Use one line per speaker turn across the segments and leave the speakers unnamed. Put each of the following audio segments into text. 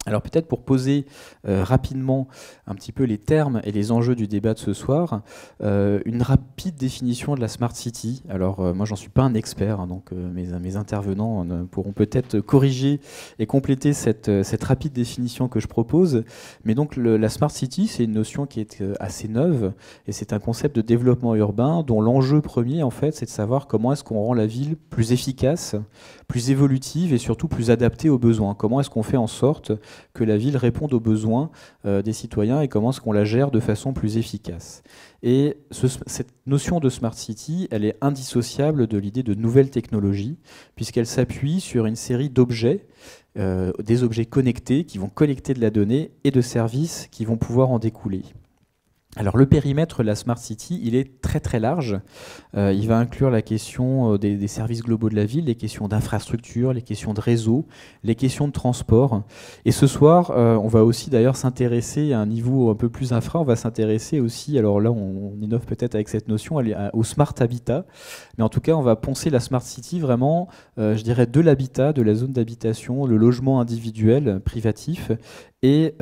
Alors peut-être pour poser rapidement un petit peu les termes et les enjeux du débat de ce soir, une rapide définition de la Smart City. Alors moi j'en suis pas un expert, hein, donc mes intervenants pourront peut-être corriger et compléter cette rapide définition que je propose. Mais donc la Smart City, c'est une notion qui est assez neuve et c'est un concept de développement urbain dont l'enjeu premier en fait c'est de savoir comment est-ce qu'on rend la ville plus efficace, plus évolutive et surtout plus adaptée aux besoins. Comment est-ce qu'on fait en sorte que la ville réponde aux besoins des citoyens et comment est-ce qu'on la gère de façon plus efficace. Et cette notion de Smart City, elle est indissociable de l'idée de nouvelles technologies, puisqu'elle s'appuie sur une série d'objets, des objets connectés qui vont collecter de la donnée et de services qui vont pouvoir en découler. Alors le périmètre de la Smart City, il est très très large. Il va inclure la question des services globaux de la ville, les questions d'infrastructure, les questions de réseau, les questions de transport. Et ce soir, on va aussi d'ailleurs s'intéresser à un niveau un peu plus infra. On va s'intéresser aussi, alors là on innove peut-être avec cette notion, au Smart Habitat. Mais en tout cas, on va poncer la Smart City vraiment, je dirais, de l'habitat, de la zone d'habitation, le logement individuel, privatif, et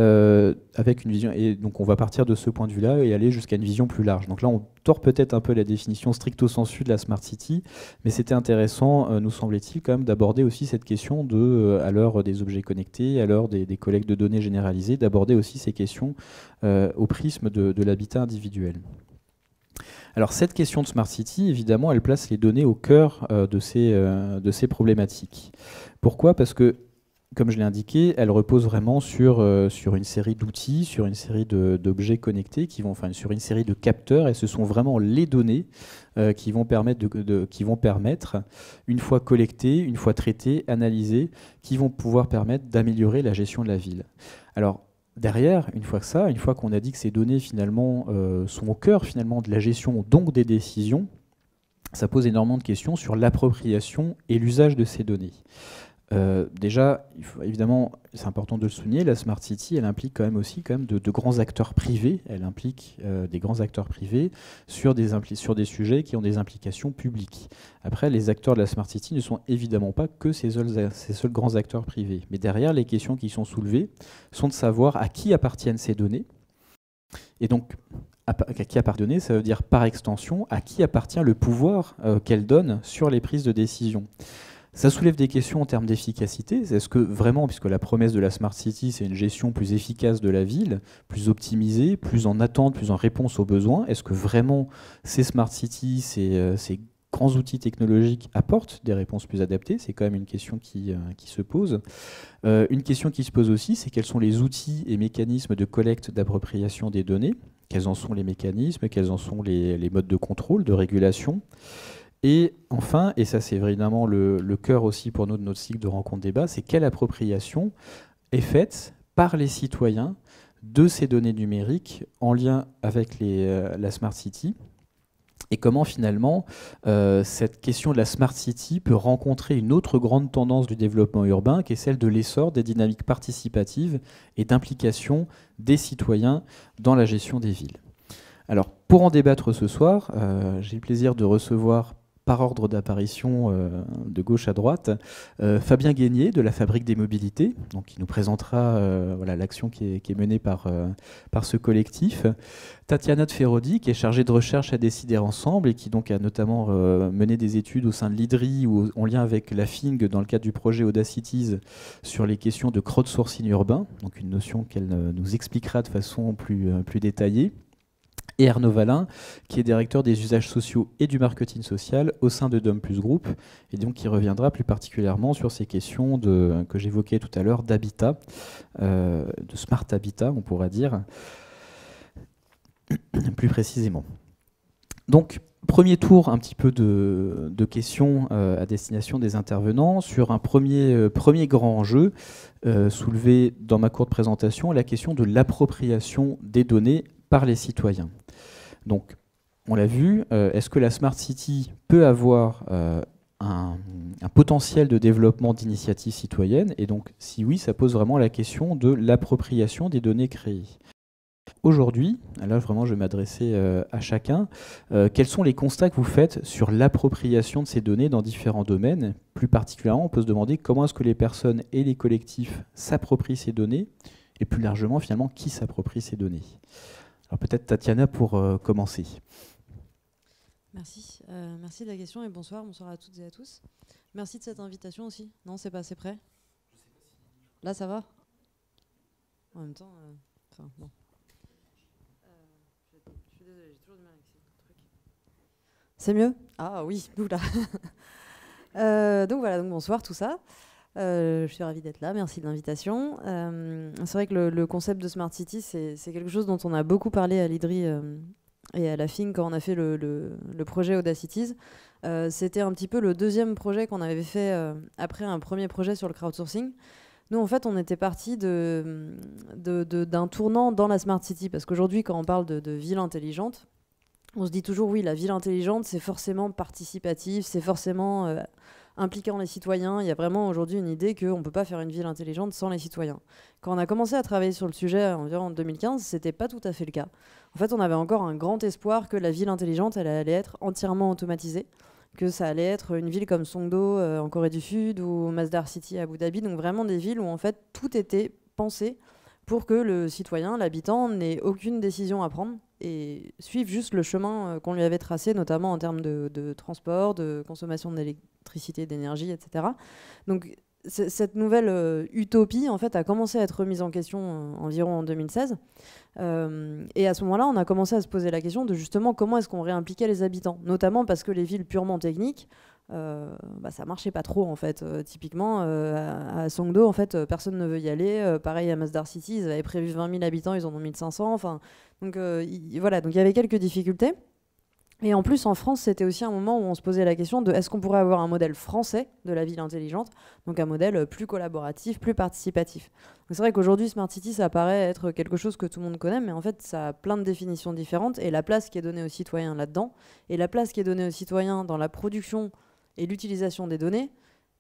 avec une vision. Et donc on va partir de ce point de vue-là et aller jusqu'à une vision plus large. Donc là, on tord peut-être un peu la définition stricto sensu de la Smart City, mais c'était intéressant, nous semblait-il, quand même, d'aborder aussi cette question de, à l'heure des objets connectés, à l'heure des collectes de données généralisées, d'aborder aussi ces questions au prisme de l'habitat individuel. Alors cette question de Smart City, évidemment, elle place les données au cœur de ces problématiques. Pourquoi ? Parce que, comme je l'ai indiqué, elle repose vraiment sur une série d'outils, sur une série d'objets connectés, sur une série de capteurs, et ce sont vraiment les données qui vont permettre, une fois collectées, une fois traitées, analysées, qui vont pouvoir permettre d'améliorer la gestion de la ville. Alors, derrière, une fois qu'on a dit que ces données finalement sont au cœur finalement de la gestion, donc des décisions, ça pose énormément de questions sur l'appropriation et l'usage de ces données. Déjà, évidemment, c'est important de le souligner, la Smart City, elle implique quand même aussi de grands acteurs privés. Elle implique des grands acteurs privés sur des sujets qui ont des implications publiques. Après, les acteurs de la Smart City ne sont évidemment pas que ces seuls grands acteurs privés. Mais derrière, les questions qui sont soulevées sont de savoir à qui appartiennent ces données. Et donc, à qui appartiennent, ça veut dire par extension, à qui appartient le pouvoir qu'elle donne sur les prises de décision. Ça soulève des questions en termes d'efficacité. Est-ce que vraiment, puisque la promesse de la Smart City, c'est une gestion plus efficace de la ville, plus optimisée, plus en attente, plus en réponse aux besoins, est-ce que vraiment ces Smart Cities, ces grands outils technologiques apportent des réponses plus adaptées? C'est quand même une question qui se pose. Une question qui se pose aussi, c'est quels sont les outils et mécanismes de collecte d'appropriation des données? Quels en sont les mécanismes? Quels en sont les modes de contrôle, de régulation? Et enfin, et ça c'est évidemment le cœur aussi pour nous de notre cycle de rencontres débat, c'est quelle appropriation est faite par les citoyens de ces données numériques en lien avec la Smart City, et comment finalement cette question de la Smart City peut rencontrer une autre grande tendance du développement urbain, qui est celle de l'essor des dynamiques participatives et d'implication des citoyens dans la gestion des villes. Alors, pour en débattre ce soir, j'ai le plaisir de recevoir par ordre d'apparition de gauche à droite, Fabien Guénier de la Fabrique des Mobilités, donc, qui nous présentera l'action qui est menée par ce collectif. Tatiana Tferrodi, qui est chargée de recherche à Décider Ensemble et qui donc a notamment mené des études au sein de l'IDRI ou en lien avec la FING dans le cadre du projet Audacities sur les questions de crowdsourcing urbain, donc une notion qu'elle nous expliquera de façon plus détaillée. Et Arnaud Valin, qui est directeur des usages sociaux et du marketing social au sein de Dom Plus Group, et donc qui reviendra plus particulièrement sur ces questions que j'évoquais tout à l'heure d'habitat, de smart habitat, on pourra dire, plus précisément. Donc, premier tour un petit peu de questions à destination des intervenants sur un premier grand enjeu soulevé dans ma courte présentation, la question de l'appropriation des données par les citoyens. Donc, on l'a vu, est-ce que la Smart City peut avoir un potentiel de développement d'initiatives citoyennes? Et donc, si oui, ça pose vraiment la question de l'appropriation des données créées. aujourd'hui, là vraiment je vais m'adresser à chacun, quels sont les constats que vous faites sur l'appropriation de ces données dans différents domaines? Plus particulièrement, on peut se demander comment est-ce que les personnes et les collectifs s'approprient ces données, et plus largement finalement qui s'approprie ces données. Alors peut-être Tatiana pour commencer.
Merci. Merci de la question et bonsoir à toutes et à tous. Merci de cette invitation aussi. Non, c'est pas assez près. Là, ça va. En même temps, bon. Je suis désolée, j'ai toujours du mal avec ces trucs. C'est mieux? Ah oui, oula. Donc voilà, donc bonsoir tout ça. Je suis ravie d'être là, merci de l'invitation. C'est vrai que le concept de Smart City, c'est quelque chose dont on a beaucoup parlé à l'IDRI et à la FIN quand on a fait le projet Audacities. C'était un petit peu le deuxième projet qu'on avait fait après un premier projet sur le crowdsourcing. Nous, en fait, on était parti d'un tournant dans la Smart City, parce qu'aujourd'hui, quand on parle de ville intelligente, on se dit toujours, oui, la ville intelligente, c'est forcément participatif, c'est forcément impliquant les citoyens. Il y a vraiment aujourd'hui une idée qu'on ne peut pas faire une ville intelligente sans les citoyens. Quand on a commencé à travailler sur le sujet environ en 2015, ce n'était pas tout à fait le cas. En fait, on avait encore un grand espoir que la ville intelligente, elle allait être entièrement automatisée, que ça allait être une ville comme Songdo en Corée du Sud ou Masdar City à Abu Dhabi, donc vraiment des villes où en fait tout était pensé pour que le citoyen, l'habitant, n'ait aucune décision à prendre et suive juste le chemin qu'on lui avait tracé, notamment en termes de transport, de consommation d'électricité, d'énergie, etc. Donc cette nouvelle utopie en fait a commencé à être remise en question environ en 2016. Et à ce moment-là, on a commencé à se poser la question de justement comment est-ce qu'on réimpliquait les habitants, notamment parce que les villes purement techniques, ça marchait pas trop en fait. Typiquement, à Songdo, en fait, personne ne veut y aller. Pareil à Masdar City, ils avaient prévu 20 000 habitants, ils en ont 1500. Enfin, donc voilà, donc il y avait quelques difficultés. Et en plus, en France, c'était aussi un moment où on se posait la question de est-ce qu'on pourrait avoir un modèle français de la ville intelligente, donc un modèle plus collaboratif, plus participatif. C'est vrai qu'aujourd'hui, Smart City, ça paraît être quelque chose que tout le monde connaît, mais en fait, ça a plein de définitions différentes, et la place qui est donnée aux citoyens là-dedans, et la place qui est donnée aux citoyens dans la production et l'utilisation des données,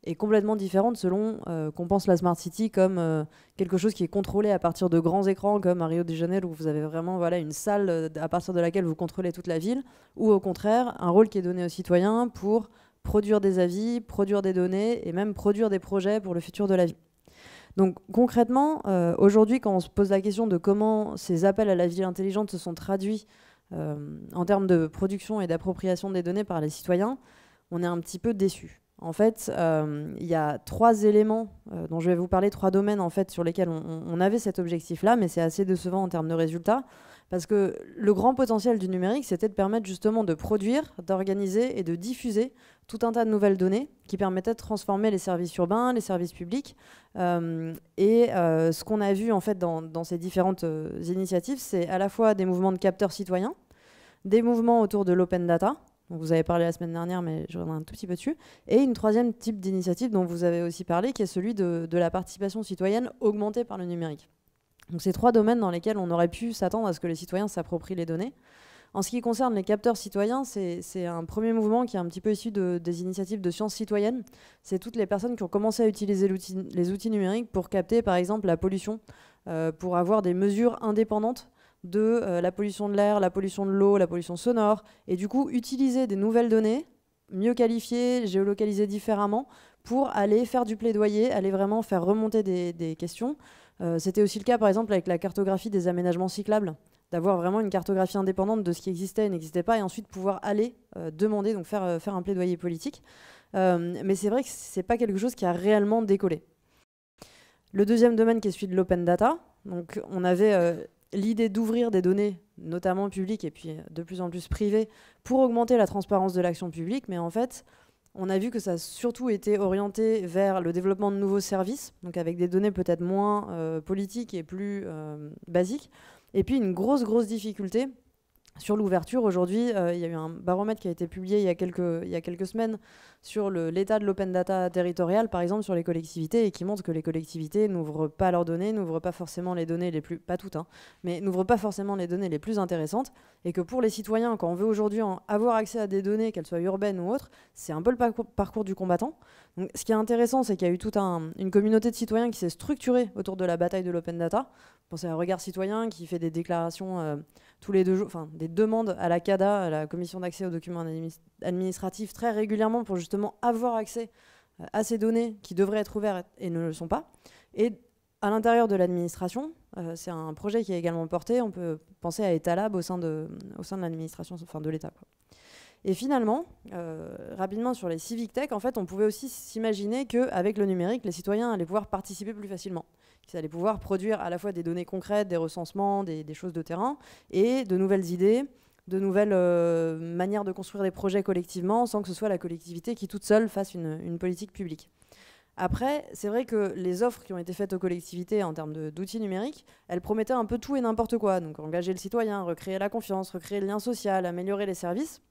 est complètement différente selon qu'on pense la Smart City comme quelque chose qui est contrôlé à partir de grands écrans comme à Rio de Janeiro où vous avez vraiment voilà, une salle à partir de laquelle vous contrôlez toute la ville, ou au contraire un rôle qui est donné aux citoyens pour produire des avis, produire des données et même produire des projets pour le futur de la ville. Donc concrètement, aujourd'hui quand on se pose la question de comment ces appels à la ville intelligente se sont traduits en termes de production et d'appropriation des données par les citoyens, on est un petit peu déçus. En fait, il y a 3 éléments dont je vais vous parler, 3 domaines en fait, sur lesquels on avait cet objectif-là, mais c'est assez décevant en termes de résultats, parce que le grand potentiel du numérique, c'était de permettre justement de produire, d'organiser et de diffuser tout un tas de nouvelles données qui permettaient de transformer les services urbains, les services publics. Ce qu'on a vu en fait dans ces différentes initiatives, c'est à la fois des mouvements de capteurs citoyens, des mouvements autour de l'open data, dont vous avez parlé la semaine dernière, mais je reviendrai un tout petit peu dessus. Et une troisième type d'initiative dont vous avez aussi parlé, qui est celui de la participation citoyenne augmentée par le numérique. Donc c'est 3 domaines dans lesquels on aurait pu s'attendre à ce que les citoyens s'approprient les données. En ce qui concerne les capteurs citoyens, c'est un premier mouvement qui est un petit peu issu des initiatives de sciences citoyennes. C'est toutes les personnes qui ont commencé à utiliser les outils numériques pour capter, par exemple, la pollution, pour avoir des mesures indépendantes de la pollution de l'air, la pollution de l'eau, la pollution sonore, et du coup utiliser des nouvelles données, mieux qualifiées, géolocalisées différemment, pour aller faire du plaidoyer, aller vraiment faire remonter des questions. C'était aussi le cas par exemple avec la cartographie des aménagements cyclables, d'avoir vraiment une cartographie indépendante de ce qui existait et n'existait pas, et ensuite pouvoir aller demander, donc faire un plaidoyer politique. Mais c'est vrai que c'est pas quelque chose qui a réellement décollé. Le deuxième domaine qui est celui de l'open data, donc on avait l'idée d'ouvrir des données, notamment publiques et puis de plus en plus privées, pour augmenter la transparence de l'action publique. Mais en fait, on a vu que ça a surtout été orienté vers le développement de nouveaux services, donc avec des données peut-être moins politiques et plus basiques. Et puis une grosse difficulté sur l'ouverture. Aujourd'hui, il y a eu un baromètre qui a été publié il y a quelques semaines sur l'état de l'open data territorial, par exemple, sur les collectivités, et qui montre que les collectivités n'ouvrent pas leurs données, n'ouvrent pas forcément les données les plus... pas toutes, hein, mais n'ouvrent pas forcément les données les plus intéressantes, et que pour les citoyens, quand on veut aujourd'hui avoir accès à des données, qu'elles soient urbaines ou autres, c'est un peu le parcours du combattant. Donc, ce qui est intéressant, c'est qu'il y a eu toute une communauté de citoyens qui s'est structurée autour de la bataille de l'open data. Pensez à Regard Citoyen qui fait des déclarations tous les 2 jours, enfin des demandes à la CADA, à la Commission d'accès aux documents administratifs, très régulièrement pour justement avoir accès à ces données qui devraient être ouvertes et ne le sont pas. Et à l'intérieur de l'administration, c'est un projet qui est également porté. On peut penser à Etalab au sein de l'administration, enfin de l'État. Et finalement, rapidement sur les civic tech, en fait, on pouvait aussi s'imaginer qu'avec le numérique, les citoyens allaient pouvoir participer plus facilement. Ils allaient pouvoir produire à la fois des données concrètes, des recensements, des choses de terrain, et de nouvelles idées, de nouvelles manières de construire des projets collectivement, sans que ce soit la collectivité qui toute seule fasse une politique publique. Après, c'est vrai que les offres qui ont été faites aux collectivités en termes d'outils numériques, elles promettaient un peu tout et n'importe quoi. Donc engager le citoyen, recréer la confiance, recréer le lien social, améliorer les services.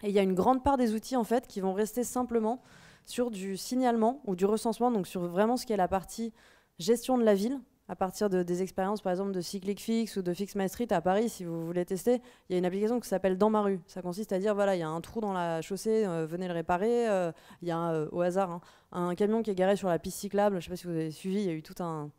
Et il y a une grande part des outils en fait qui vont rester simplement sur du signalement ou du recensement, donc sur vraiment ce qui est la partie gestion de la ville, à partir des expériences par exemple de Cyclic Fix ou de Fix My Street à Paris, si vous voulez tester, il y a une application qui s'appelle Dans ma rue. Ça consiste à dire voilà, il y a un trou dans la chaussée, venez le réparer. Il y a au hasard un camion qui est garé sur la piste cyclable. Je ne sais pas si vous avez suivi, il y a eu tout un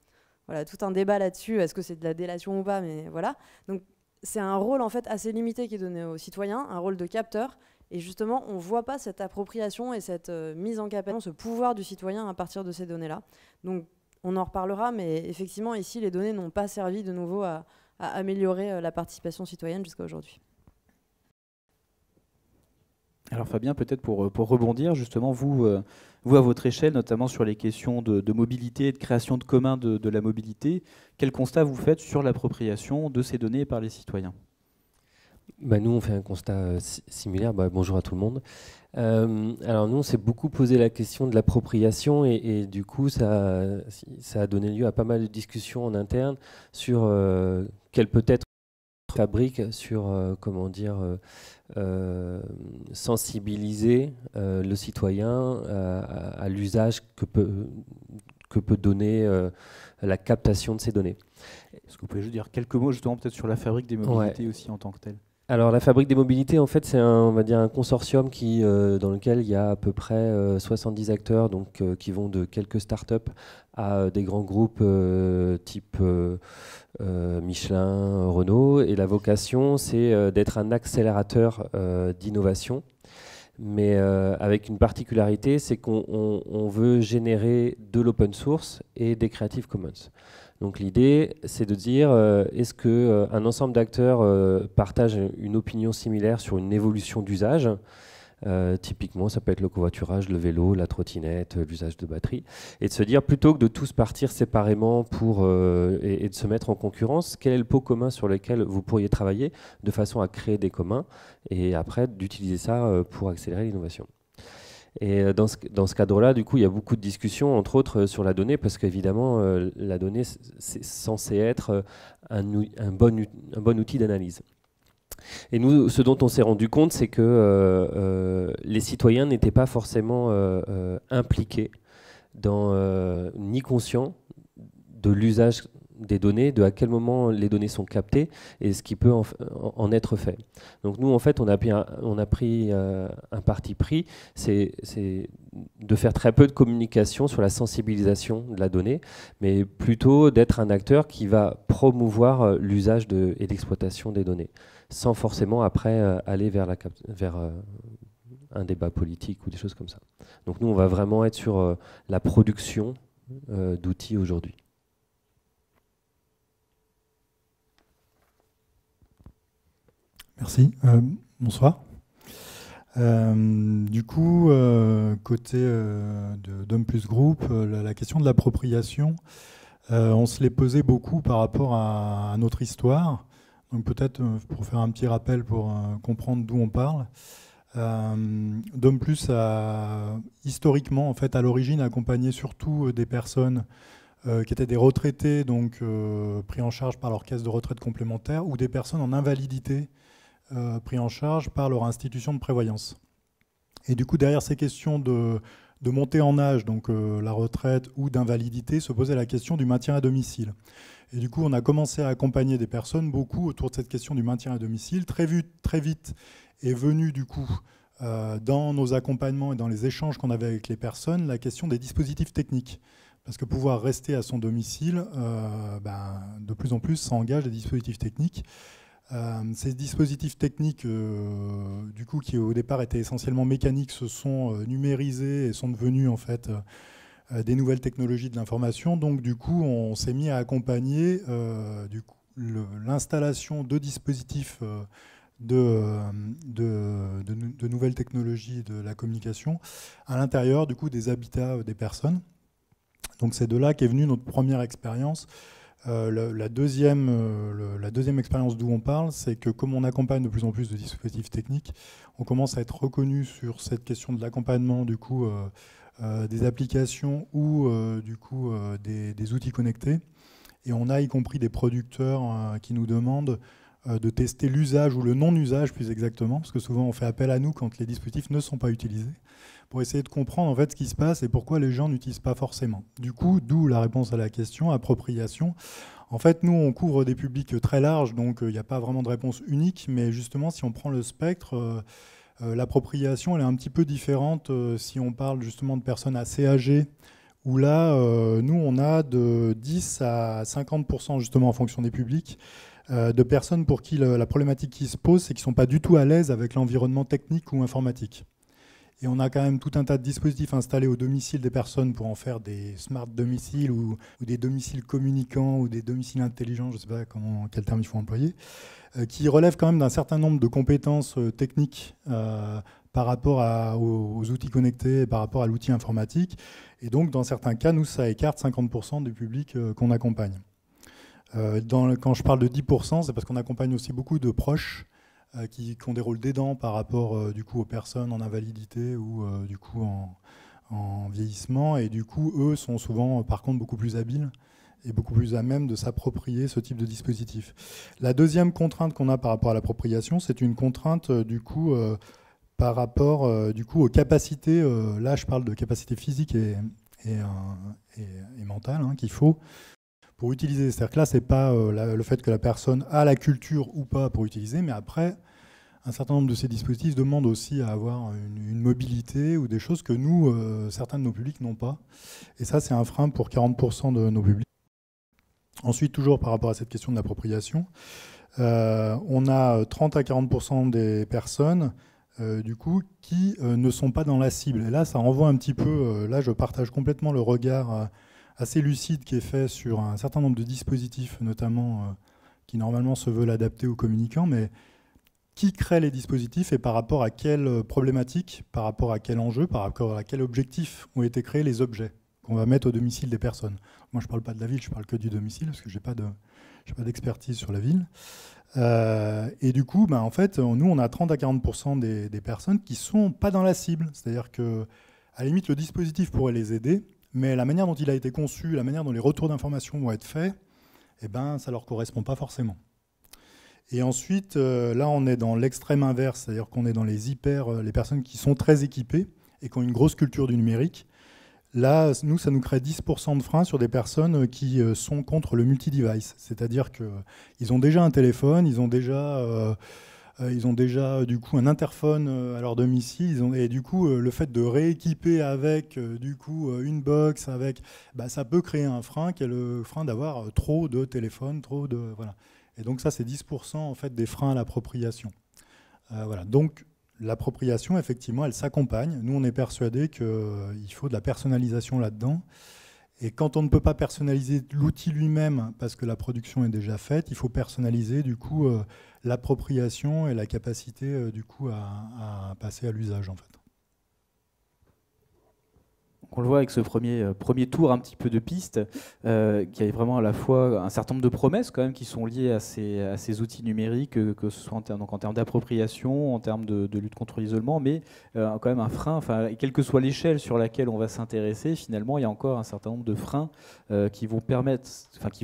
débat là-dessus. Est-ce que c'est de la délation ou pas? Mais voilà. Donc c'est un rôle en fait assez limité qui est donné aux citoyens, un rôle de capteur. Et justement, on ne voit pas cette appropriation et cette mise en capacité, ce pouvoir du citoyen à partir de ces données-là. Donc on en reparlera, mais effectivement, ici, les données n'ont pas servi de nouveau à améliorer la participation citoyenne jusqu'à aujourd'hui.
Alors Fabien, peut-être pour rebondir, justement, vous à votre échelle, notamment sur les questions de mobilité et de création de communs de la mobilité, quel constat vous faites sur l'appropriation de ces données par les citoyens?
Nous, on fait un constat similaire. Bonjour à tout le monde. Alors nous, on s'est beaucoup posé la question de l'appropriation et du coup, ça a donné lieu à pas mal de discussions en interne sur quelle peut être fabrique sur sensibiliser le citoyen à l'usage que peut donner la captation de ces données.
Est-ce que vous pouvez juste dire quelques mots justement peut-être sur la fabrique des mobilités aussi en tant que telle?
Alors la fabrique des mobilités, en fait, c'est un consortium dans lequel il y a à peu près 70 acteurs, donc qui vont de quelques startups à des grands groupes type Michelin, Renault. Et la vocation, c'est d'être un accélérateur d'innovation. Mais avec une particularité, c'est qu'on veut générer de l'open source et des Creative Commons. Donc l'idée, c'est de dire, est-ce qu'un ensemble d'acteurs partagent une opinion similaire sur une évolution d'usage? Typiquement, ça peut être le covoiturage, le vélo, la trottinette, l'usage de batterie. Et de se dire, plutôt que de tous partir séparément et de se mettre en concurrence, quel est le pot commun sur lequel vous pourriez travailler de façon à créer des communs et après d'utiliser ça pour accélérer l'innovation. Et dans ce cadre-là, du coup, il y a beaucoup de discussions, entre autres, sur la donnée, parce qu'évidemment, la donnée, c'est censé être un bon outil d'analyse. Et nous, ce dont on s'est rendu compte, c'est que les citoyens n'étaient pas forcément impliqués ni conscients de l'usage des données, de à quel moment les données sont captées et ce qui peut en être fait. Donc nous, en fait, on a pris un parti pris, c'est de faire très peu de communication sur la sensibilisation de la donnée, mais plutôt d'être un acteur qui va promouvoir l'usage et l'exploitation des données, sans forcément après aller vers un débat politique ou des choses comme ça. Donc nous, on va vraiment être sur la production d'outils aujourd'hui.
Merci. Bonsoir. Du coup, côté de Dom Plus Group, la question de l'appropriation, on se l'est posé beaucoup par rapport à notre histoire. Donc peut-être pour faire un petit rappel pour comprendre d'où on parle. Dom Plus a historiquement, en fait, à l'origine, accompagné surtout des personnes qui étaient des retraités, donc pris en charge par leur caisse de retraite complémentaire, ou des personnes en invalidité pris en charge par leur institution de prévoyance. Et du coup, derrière ces questions de montée en âge, donc la retraite ou d'invalidité, se posait la question du maintien à domicile. Et du coup, on a commencé à accompagner des personnes beaucoup autour de cette question du maintien à domicile. Très vite est venue du coup dans nos accompagnements et dans les échanges qu'on avait avec les personnes, la question des dispositifs techniques. Parce que pouvoir rester à son domicile, de plus en plus, ça engage des dispositifs techniques. Ces dispositifs techniques, du coup, qui au départ étaient essentiellement mécaniques, se sont numérisés et sont devenus en fait des nouvelles technologies de l'information. Donc, du coup, on s'est mis à accompagner l'installation de dispositifs de nouvelles technologies de la communication à l'intérieur du coup des habitats des personnes. Donc c'est de là qu'est venue notre première expérience. La deuxième expérience d'où on parle, c'est que comme on accompagne de plus en plus de dispositifs techniques, on commence à être reconnu sur cette question de l'accompagnement du coup des applications ou du coup des outils connectés. Et on a y compris des producteurs qui nous demandent de tester l'usage ou le non-usage plus exactement, parce que souvent on fait appel à nous quand les dispositifs ne sont pas utilisés, pour essayer de comprendre en fait ce qui se passe et pourquoi les gens n'utilisent pas forcément. Du coup, d'où la réponse à la question, appropriation. En fait, nous, on couvre des publics très larges, donc il n'y a pas vraiment de réponse unique, mais justement, si on prend le spectre, l'appropriation, elle est un petit peu différente si on parle justement de personnes assez âgées, où là, nous, on a de 10 à 50% justement en fonction des publics, de personnes pour qui la problématique qui se pose, c'est qu'ils ne sont pas du tout à l'aise avec l'environnement technique ou informatique. Et on a quand même tout un tas de dispositifs installés au domicile des personnes pour en faire des smart domiciles ou des domiciles communicants ou des domiciles intelligents, je ne sais pas quel terme il faut employer, qui relèvent quand même d'un certain nombre de compétences techniques par rapport aux outils connectés, par rapport à l'outil informatique. Et donc, dans certains cas, nous, ça écarte 50% du public qu'on accompagne. Quand je parle de 10%, c'est parce qu'on accompagne aussi beaucoup de proches qui ont des rôles d'aidants par rapport du coup, aux personnes en invalidité ou du coup, en vieillissement. Et du coup, eux sont souvent, par contre, beaucoup plus habiles et beaucoup plus à même de s'approprier ce type de dispositif. La deuxième contrainte qu'on a par rapport à l'appropriation, c'est une contrainte du coup, par rapport du coup, aux capacités. Là, je parle de capacités physiques et mentales qu'il faut pour utiliser. C'est-à-dire que là, ce n'est pas le fait que la personne a la culture ou pas pour utiliser, mais après, un certain nombre de ces dispositifs demandent aussi à avoir une mobilité ou des choses que nous, certains de nos publics n'ont pas. Et ça, c'est un frein pour 40% de nos publics. Ensuite, toujours par rapport à cette question de l'appropriation, on a 30 à 40% des personnes du coup, qui ne sont pas dans la cible. Et là, ça renvoie un petit peu, là, je partage complètement le regard assez lucide qui est fait sur un certain nombre de dispositifs, notamment qui normalement se veulent adapter aux communicants, mais qui crée les dispositifs et par rapport à quelle problématique, par rapport à quel enjeu, par rapport à quel objectif ont été créés les objets qu'on va mettre au domicile des personnes. Moi, je ne parle pas de la ville, je parle que du domicile, parce que je n'ai pas d'expertise sur la ville. Et du coup, en fait, nous, on a 30 à 40% des personnes qui ne sont pas dans la cible. C'est-à-dire qu'à la limite, le dispositif pourrait les aider, mais la manière dont il a été conçu, la manière dont les retours d'informations vont être faits, ça ne leur correspond pas forcément. Et ensuite, là, on est dans l'extrême inverse, c'est-à-dire qu'on est dans les personnes qui sont très équipées et qui ont une grosse culture du numérique. Là, nous, ça nous crée 10% de freins sur des personnes qui sont contre le multi-device. C'est-à-dire qu'ils ont déjà un téléphone, ils ont déjà du coup un interphone à leur domicile, et du coup le fait de rééquiper avec du coup une box avec, ça peut créer un frein qui est le frein d'avoir trop de téléphones, voilà. Et donc ça c'est 10% en fait des freins à l'appropriation. Voilà. Donc l'appropriation effectivement elle s'accompagne. Nous on est persuadés qu'il faut de la personnalisation là-dedans. Et quand on ne peut pas personnaliser l'outil lui-même parce que la production est déjà faite, il faut personnaliser du coup l'appropriation et la capacité du coup à passer à l'usage en fait.
On le voit avec ce premier tour un petit peu de piste, qui a vraiment à la fois un certain nombre de promesses quand même qui sont liées à ces outils numériques, que ce soit en termes d'appropriation, en termes de lutte contre l'isolement, mais quand même un frein, quelle que soit l'échelle sur laquelle on va s'intéresser, finalement il y a encore un certain nombre de freins qui vont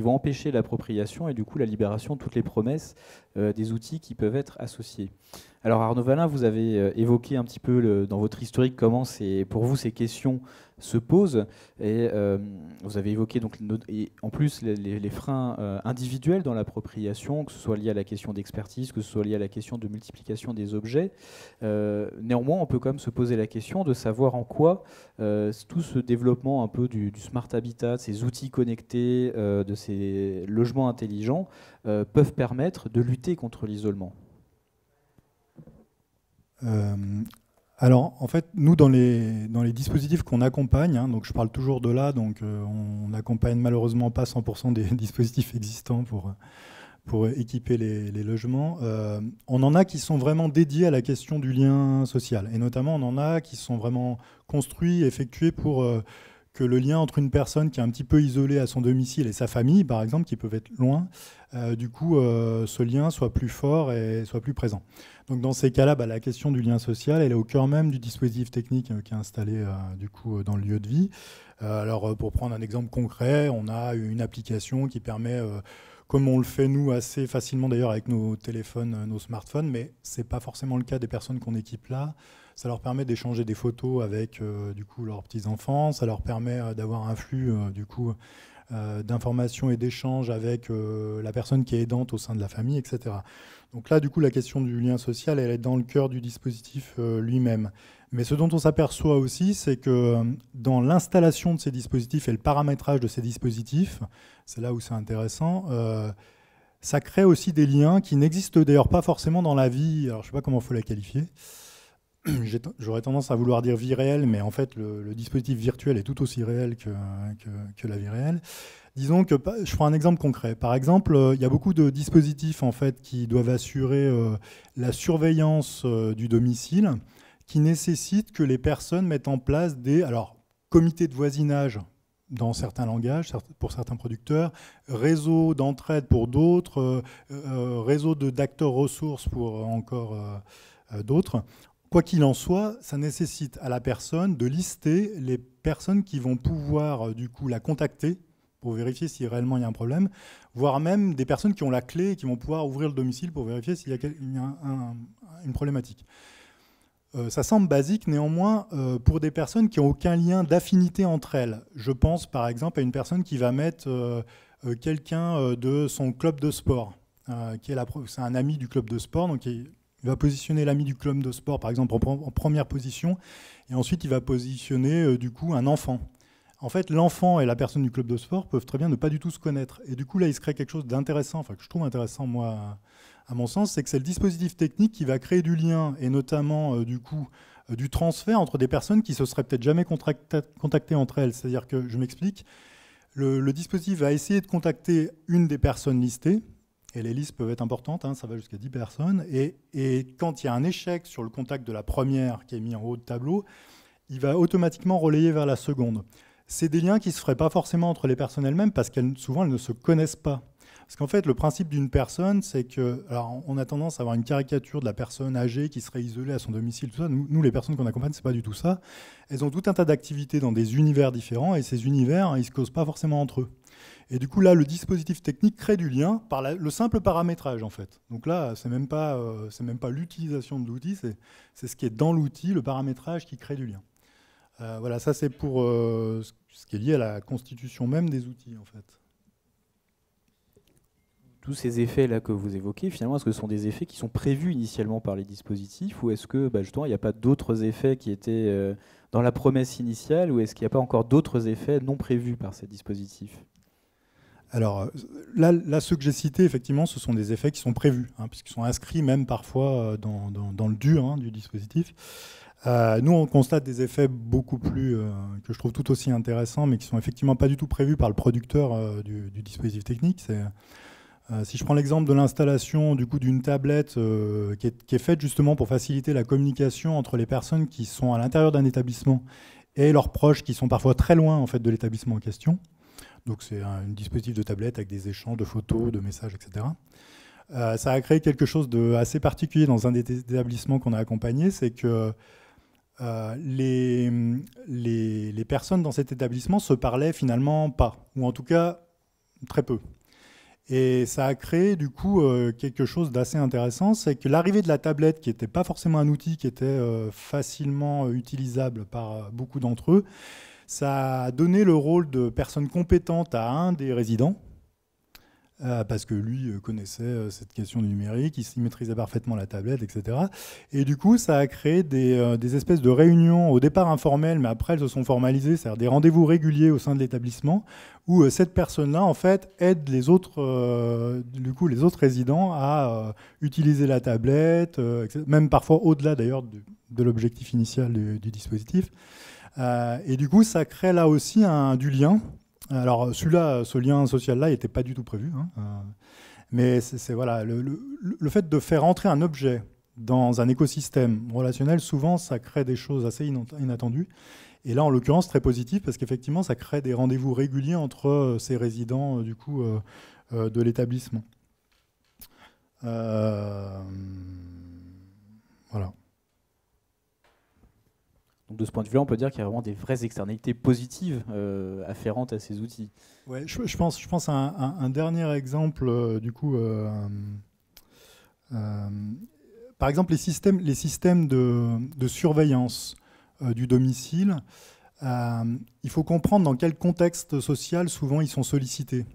empêcher l'appropriation et du coup la libération de toutes les promesses des outils qui peuvent être associés. Alors Arnaud Valin, vous avez évoqué un petit peu dans votre historique comment pour vous ces questions se posent, et vous avez évoqué donc, et en plus les freins individuels dans l'appropriation, que ce soit lié à la question d'expertise, que ce soit lié à la question de multiplication des objets. Néanmoins, on peut quand même se poser la question de savoir en quoi tout ce développement un peu du smart habitat, de ces outils connectés, de ces logements intelligents peuvent permettre de lutter contre l'isolement.
Alors, en fait, nous, dans les dispositifs qu'on accompagne, hein, donc je parle toujours de là, donc on n'accompagne malheureusement pas 100% des dispositifs existants pour équiper les logements. On en a qui sont vraiment dédiés à la question du lien social. Et notamment, on en a qui sont vraiment construits, effectués pour que le lien entre une personne qui est un petit peu isolée à son domicile et sa famille, par exemple, qui peuvent être loin, du coup, ce lien soit plus fort et soit plus présent. Donc dans ces cas-là, la question du lien social, elle est au cœur même du dispositif technique qui est installé du coup, dans le lieu de vie. Alors pour prendre un exemple concret, on a une application qui permet, comme on le fait nous assez facilement d'ailleurs avec nos téléphones, nos smartphones, mais ce n'est pas forcément le cas des personnes qu'on équipe là. Ça leur permet d'échanger des photos avec du coup, leurs petits-enfants, ça leur permet d'avoir un flux du coup, d'informations et d'échanges avec la personne qui est aidante au sein de la famille, etc. Donc là, du coup, la question du lien social, elle est dans le cœur du dispositif lui-même. Mais ce dont on s'aperçoit aussi, c'est que dans l'installation de ces dispositifs et le paramétrage de ces dispositifs, c'est là où c'est intéressant, ça crée aussi des liens qui n'existent d'ailleurs pas forcément dans la vie, alors je ne sais pas comment il faut la qualifier. J'aurais tendance à vouloir dire vie réelle, mais en fait, le dispositif virtuel est tout aussi réel que la vie réelle. Disons que, je prends un exemple concret. Par exemple, il y a beaucoup de dispositifs en fait, qui doivent assurer la surveillance du domicile, qui nécessitent que les personnes mettent en place des comités de voisinage dans certains langages, pour certains producteurs, réseaux d'entraide pour d'autres, réseaux d'acteurs ressources pour encore d'autres. Quoi qu'il en soit, ça nécessite à la personne de lister les personnes qui vont pouvoir du coup la contacter pour vérifier si réellement il y a un problème, voire même des personnes qui ont la clé et qui vont pouvoir ouvrir le domicile pour vérifier s'il y a une problématique. Ça semble basique, néanmoins, pour des personnes qui n'ont aucun lien d'affinité entre elles. Je pense par exemple à une personne qui va mettre quelqu'un de son club de sport, c'est un ami du club de sport, donc il va positionner l'ami du club de sport, par exemple, en première position, et ensuite il va positionner du coup un enfant. En fait, l'enfant et la personne du club de sport peuvent très bien ne pas du tout se connaître. Et du coup, là, il se crée quelque chose d'intéressant, que je trouve intéressant, moi, à mon sens, c'est que c'est le dispositif technique qui va créer du lien, et notamment, du coup, du transfert entre des personnes qui se seraient peut-être jamais contactées entre elles. C'est-à-dire que, je m'explique, le dispositif va essayer de contacter une des personnes listées, et les listes peuvent être importantes, ça va jusqu'à 10 personnes. Et quand il y a un échec sur le contact de la première qui est mis en haut de tableau, il va automatiquement relayer vers la seconde. C'est des liens qui ne se feraient pas forcément entre les personnes elles-mêmes parce souvent elles ne se connaissent pas. Parce qu'en fait, le principe d'une personne, c'est que... Alors, on a tendance à avoir une caricature de la personne âgée qui serait isolée à son domicile, tout ça. Nous les personnes qu'on accompagne, ce n'est pas du tout ça. Elles ont tout un tas d'activités dans des univers différents et ces univers, ils ne se causent pas forcément entre eux. Et du coup, là, le dispositif technique crée du lien par le simple paramétrage, en fait. Donc là, c'est même pas l'utilisation de l'outil, c'est ce qui est dans l'outil, le paramétrage qui crée du lien. Voilà, ça c'est pour ce qui est lié à la constitution même des outils, en fait.
Tous ces effets-là que vous évoquez, finalement, est-ce que ce sont des effets qui sont prévus initialement par les dispositifs, ou est-ce que, justement, il n'y a pas d'autres effets qui étaient dans la promesse initiale, ou est-ce qu'il n'y a pas encore d'autres effets non prévus par ces dispositifs ?
Alors là, ceux que j'ai cités, effectivement, ce sont des effets qui sont prévus, puisqu'ils sont inscrits même parfois dans le dur du dispositif. Nous, on constate des effets beaucoup plus, que je trouve tout aussi intéressants, mais qui ne sont effectivement pas du tout prévus par le producteur du dispositif technique. Si je prends l'exemple de l'installation d'une tablette qui est faite justement pour faciliter la communication entre les personnes qui sont à l'intérieur d'un établissement et leurs proches qui sont parfois très loin en fait, de l'établissement en question. Donc c'est un dispositif de tablette avec des échanges de photos, de messages, etc. Ça a créé quelque chose d'assez particulier dans un des établissements qu'on a accompagné, c'est que les personnes dans cet établissement se parlaient finalement pas, ou en tout cas très peu. Et ça a créé du coup quelque chose d'assez intéressant, c'est que l'arrivée de la tablette, qui n'était pas forcément un outil qui était facilement utilisable par beaucoup d'entre eux, ça a donné le rôle de personne compétente à un des résidents, parce que lui connaissait cette question du numérique, il maîtrisait parfaitement la tablette, etc. Et du coup, ça a créé des espèces de réunions, au départ informelles, mais après elles se sont formalisées, c'est-à-dire des rendez-vous réguliers au sein de l'établissement, où cette personne-là, en fait, aide les autres résidents à utiliser la tablette, même parfois au-delà d'ailleurs de l'objectif initial du dispositif. Et du coup, ça crée là aussi du lien. Alors, ce lien social-là n'était pas du tout prévu. Mais voilà, le fait de faire entrer un objet dans un écosystème relationnel, souvent, ça crée des choses assez inattendues. Et là, en l'occurrence, très positif, parce qu'effectivement, ça crée des rendez-vous réguliers entre ces résidents du coup, de l'établissement. Voilà.
Donc de ce point de vue-là, on peut dire qu'il y a vraiment des vraies externalités positives afférentes à ces outils.
Ouais, je pense à un dernier exemple, du coup. Par exemple, les systèmes de surveillance du domicile, il faut comprendre dans quel contexte social souvent ils sont sollicités.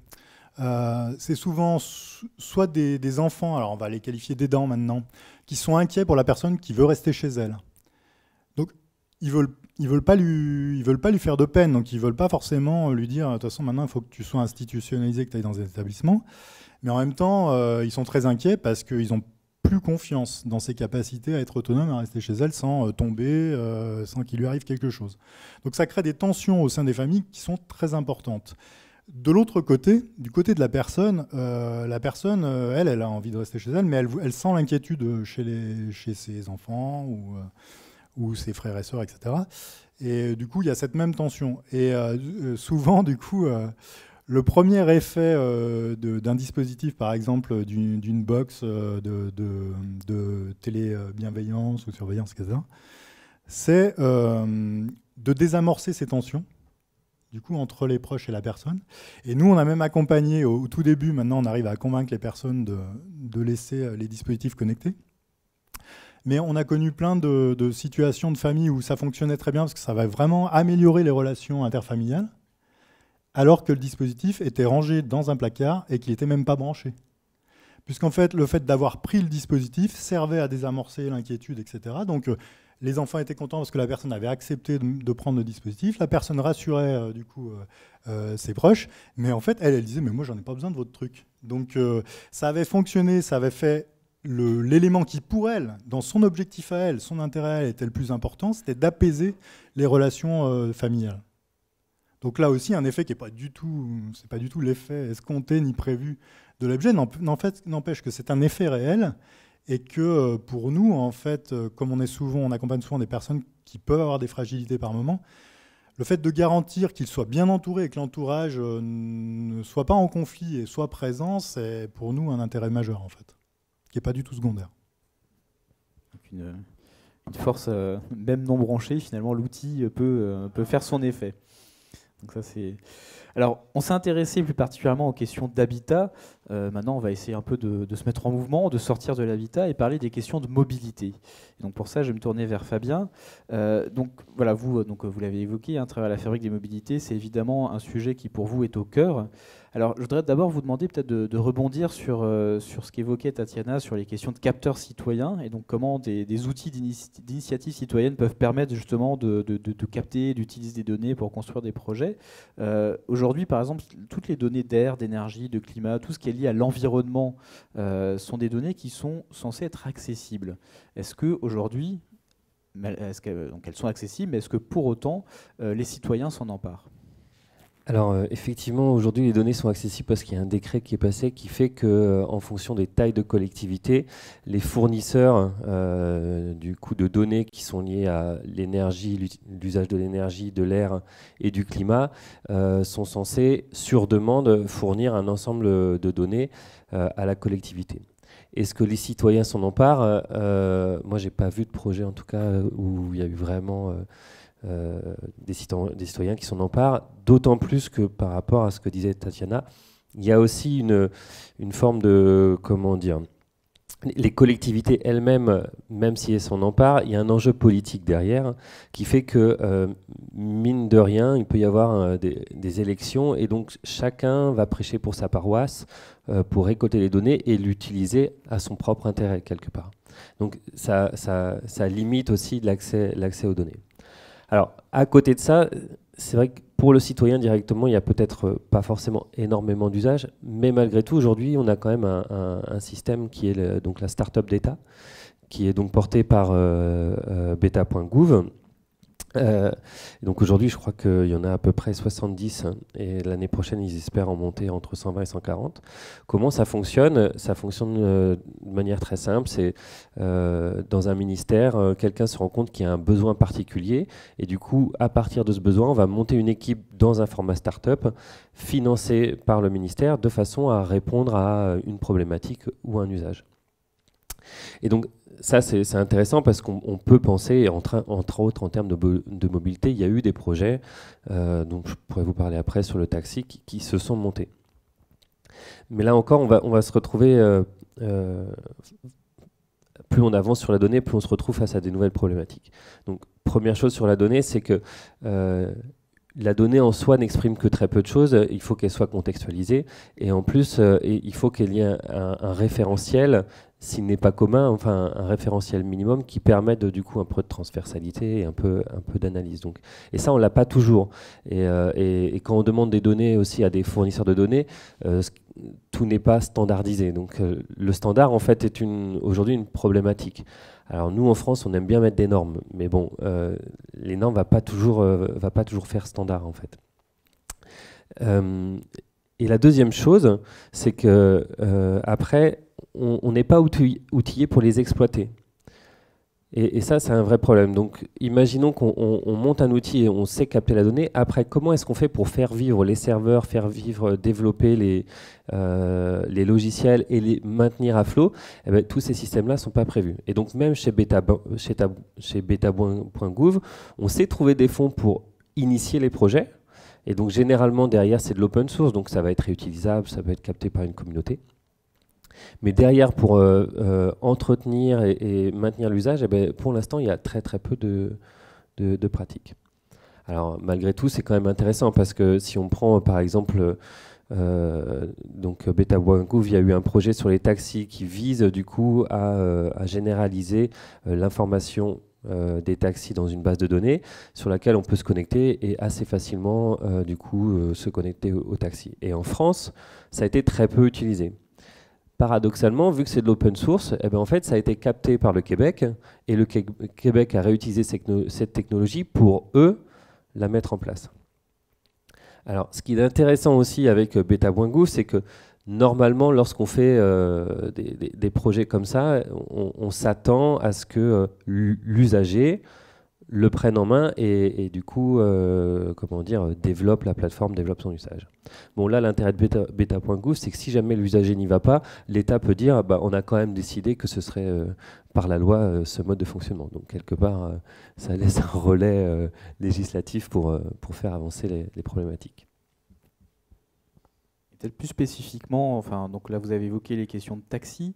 C'est souvent soit des enfants, alors on va les qualifier d'aidants maintenant, qui sont inquiets pour la personne qui veut rester chez elle. Donc ils veulent pas lui faire de peine, donc ils veulent pas forcément lui dire de toute façon maintenant il faut que tu sois institutionnalisé, que tu ailles dans un établissement. Mais en même temps, ils sont très inquiets parce qu'ils ont plus confiance dans ses capacités à être autonome, à rester chez elle sans tomber, sans qu'il lui arrive quelque chose. Donc ça crée des tensions au sein des familles qui sont très importantes. De l'autre côté, du côté de la personne, elle a envie de rester chez elle, mais elle sent l'inquiétude chez ses enfants ou ses frères et sœurs, etc. Et du coup, il y a cette même tension. Et souvent, du coup, le premier effet d'un dispositif, par exemple, d'une box de télébienveillance ou surveillance, etc., c'est de désamorcer ces tensions, du coup, entre les proches et la personne. Et nous, on a même accompagné au tout début, maintenant on arrive à convaincre les personnes de laisser les dispositifs connectés. Mais on a connu plein de situations de famille où ça fonctionnait très bien parce que ça va vraiment améliorer les relations interfamiliales, alors que le dispositif était rangé dans un placard et qu'il n'était même pas branché. Puisqu'en fait, le fait d'avoir pris le dispositif servait à désamorcer l'inquiétude, etc. Donc, les enfants étaient contents parce que la personne avait accepté de prendre le dispositif. La personne rassurait, du coup, ses proches. Mais en fait, elle disait « Mais moi, j'en ai pas besoin de votre truc. » Donc, ça avait fonctionné, ça avait fait l'élément qui, pour elle, dans son objectif à elle, son intérêt à elle, était le plus important, c'était d'apaiser les relations familiales. Donc là aussi, un effet qui n'est pas du tout l'effet escompté ni prévu de l'objet, n'empêche que c'est un effet réel et que pour nous, en fait, comme on accompagne souvent des personnes qui peuvent avoir des fragilités par moment, le fait de garantir qu'ils soient bien entourés et que l'entourage ne soit pas en conflit et soit présent, c'est pour nous un intérêt majeur, en fait, qui n'est pas du tout secondaire.
Donc une force, même non branchée, finalement, l'outil peut faire son effet. Donc ça, c'est... Alors, on s'est intéressé plus particulièrement aux questions d'habitat. Maintenant, on va essayer un peu de se mettre en mouvement, de sortir de l'habitat et parler des questions de mobilité. Et donc pour ça, je vais me tourner vers Fabien. Donc voilà, vous l'avez évoqué, à travers la fabrique des mobilités, c'est évidemment un sujet qui pour vous est au cœur. Alors, je voudrais d'abord vous demander peut-être de rebondir sur ce qu'évoquait Tatiana sur les questions de capteurs citoyens et donc comment des outils d'initiative citoyenne peuvent permettre justement de capter, d'utiliser des données pour construire des projets. Aujourd'hui, par exemple, toutes les données d'air, d'énergie, de climat, tout ce qui est lié à l'environnement sont des données qui sont censées être accessibles. Est-ce qu'aujourd'hui, donc elles sont accessibles, mais est-ce que pour autant les citoyens s'en emparent ?
Alors effectivement, aujourd'hui, les données sont accessibles parce qu'il y a un décret qui est passé qui fait que, en fonction des tailles de collectivités, les fournisseurs du coup de données qui sont liés à l'énergie, l'usage de l'énergie, de l'air et du climat sont censés, sur demande, fournir un ensemble de données à la collectivité. Est-ce que les citoyens s'en emparent ? Moi, j'ai pas vu de projet, en tout cas, où il y a eu vraiment des citoyens qui s'en emparent, d'autant plus que par rapport à ce que disait Tatiana, Il y a aussi une forme de, comment dire, les collectivités elles-mêmes, même si elles s'en emparent, il y a un enjeu politique derrière qui fait que, mine de rien, il peut y avoir des élections et donc chacun va prêcher pour sa paroisse pour récolter les données et l'utiliser à son propre intérêt quelque part. Donc ça limite aussi l'accès aux données. Alors, à côté de ça, c'est vrai que pour le citoyen directement, il n'y a peut-être pas forcément énormément d'usage, mais malgré tout, aujourd'hui, on a quand même un système qui est donc la Startup Data, qui est donc porté par beta.gouv. Donc aujourd'hui, je crois qu'il y en a à peu près 70 et l'année prochaine, ils espèrent en monter entre 120 et 140. Comment ça fonctionne? Ça fonctionne de manière très simple. C'est dans un ministère, quelqu'un se rend compte qu'il y a un besoin particulier et du coup, à partir de ce besoin, on va monter une équipe dans un format start-up financée par le ministère de façon à répondre à une problématique ou un usage. Et donc, ça, c'est intéressant parce qu'on peut penser, entre autres en termes de mobilité, il y a eu des projets, dont je pourrais vous parler après sur le taxi, qui se sont montés. Mais là encore, on va se retrouver, plus on avance sur la donnée, plus on se retrouve face à des nouvelles problématiques. Donc, première chose sur la donnée, c'est que la donnée en soi n'exprime que très peu de choses, il faut qu'elle soit contextualisée, et en plus, il faut qu'il y ait un référentiel, s'il n'est pas commun, enfin un référentiel minimum qui permette du coup un peu de transversalité et un peu d'analyse. Et ça, on ne l'a pas toujours. Et quand on demande des données aussi à des fournisseurs de données, tout n'est pas standardisé. Donc le standard, en fait, est aujourd'hui une problématique. Alors nous, en France, on aime bien mettre des normes, mais bon, les normes ne vont pas toujours faire standard, en fait. Et la deuxième chose, c'est que après, on n'est pas outillé pour les exploiter. Et ça, c'est un vrai problème. Donc, imaginons qu'on monte un outil et on sait capter la donnée. Après, comment est-ce qu'on fait pour faire vivre les serveurs, développer les logiciels et les maintenir à flot? Eh bien, tous ces systèmes-là ne sont pas prévus. Et donc, même chez beta.gouv, on sait trouver des fonds pour initier les projets. Et donc, généralement, derrière, c'est de l'open source. Donc, ça va être réutilisable, ça peut être capté par une communauté. Mais derrière, pour entretenir et maintenir l'usage, eh bien, pour l'instant, il y a très très peu de pratiques. Alors, malgré tout, c'est quand même intéressant parce que si on prend par exemple donc beta.gouv, il y a eu un projet sur les taxis qui vise du coup à généraliser l'information des taxis dans une base de données sur laquelle on peut se connecter et assez facilement du coup se connecter au taxi. Et en France, ça a été très peu utilisé. Paradoxalement, vu que c'est de l'open source, eh bien en fait, ça a été capté par le Québec et le Québec a réutilisé cette technologie pour, eux, la mettre en place. Alors, ce qui est intéressant aussi avec beta.gouv, c'est que normalement, lorsqu'on fait des projets comme ça, on s'attend à ce que l'usager le prenne en main et du coup, comment dire, développe la plateforme, développe son usage. Bon, là, l'intérêt de beta.gouv, c'est que si jamais l'usager n'y va pas, l'État peut dire, bah, on a quand même décidé que ce serait par la loi ce mode de fonctionnement. Donc, quelque part, ça laisse un relais législatif pour faire avancer les problématiques.
Peut-être plus spécifiquement, enfin, donc là vous avez évoqué les questions de taxi.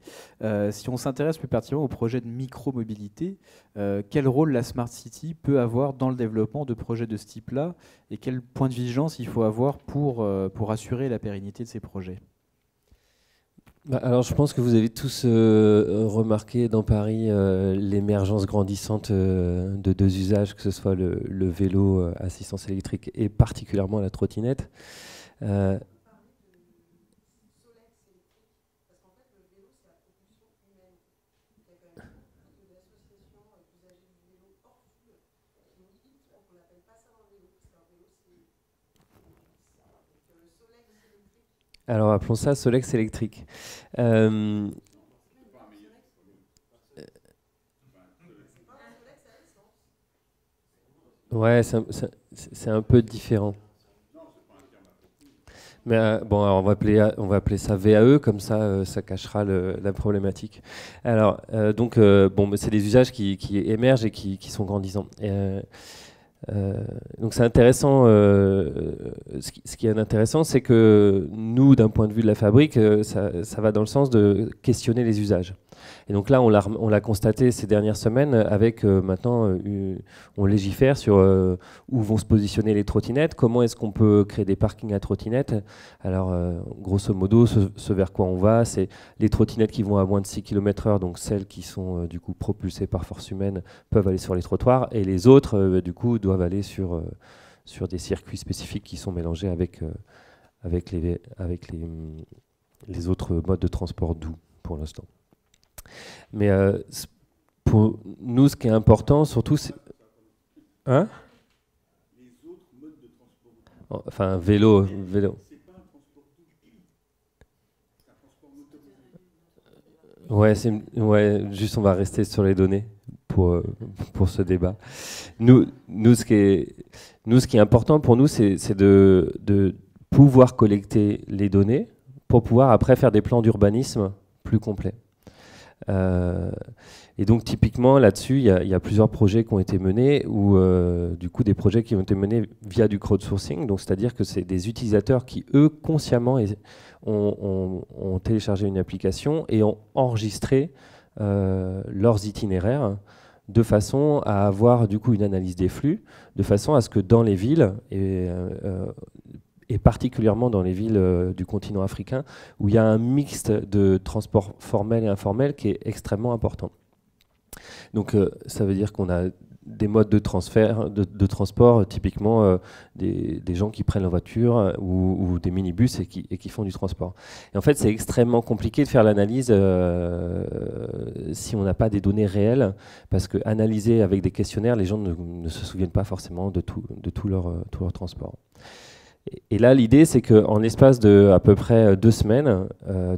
Si on s'intéresse plus particulièrement au projet de micro-mobilité, quel rôle la Smart City peut avoir dans le développement de projets de ce type-là et quel point de vigilance il faut avoir pour assurer la pérennité de ces projets?
Alors je pense que vous avez tous remarqué dans Paris l'émergence grandissante de deux usages, que ce soit le vélo assistance électrique et particulièrement la trottinette. Alors appelons ça Solex électrique. Ouais, c'est un peu différent. Mais bon, alors on va appeler ça VAE, comme ça, ça cachera la problématique. Alors, donc, bon, c'est des usages qui émergent et qui sont grandissants. Donc c'est intéressant, ce qui est intéressant, c'est que nous, d'un point de vue de la fabrique, ça va dans le sens de questionner les usages. Et donc là, on l'a constaté ces dernières semaines avec maintenant, on légifère sur où vont se positionner les trottinettes, comment est-ce qu'on peut créer des parkings à trottinettes. Alors, grosso modo, ce vers quoi on va, c'est les trottinettes qui vont à moins de 6 km/h, donc celles qui sont du coup propulsées par force humaine peuvent aller sur les trottoirs, et les autres, du coup, doivent aller sur des circuits spécifiques qui sont mélangés avec les autres modes de transport doux pour l'instant. Mais pour nous, ce qui est important, surtout, c'est... Hein ? Enfin, vélo. Ouais, juste on va rester sur les données pour ce débat. Nous, ce qui est important pour nous, c'est de pouvoir collecter les données pour pouvoir après faire des plans d'urbanisme plus complets. Et donc typiquement là-dessus, il y a plusieurs projets qui ont été menés, ou du coup des projets qui ont été menés via du crowdsourcing, donc c'est-à-dire que c'est des utilisateurs qui eux consciemment ont téléchargé une application et ont enregistré leurs itinéraires de façon à avoir du coup une analyse des flux, de façon à ce que dans les villes et particulièrement dans les villes du continent africain, où il y a un mixte de transport formel et informel qui est extrêmement important. Donc ça veut dire qu'on a des modes de transfert, de transport, typiquement des gens qui prennent leur voiture ou des minibus et qui font du transport. Et en fait, c'est extrêmement compliqué de faire l'analyse si on n'a pas des données réelles, parce que analyser avec des questionnaires, les gens ne se souviennent pas forcément de tout leur transport. Et là, l'idée, c'est qu'en l'espace de à peu près 2 semaines,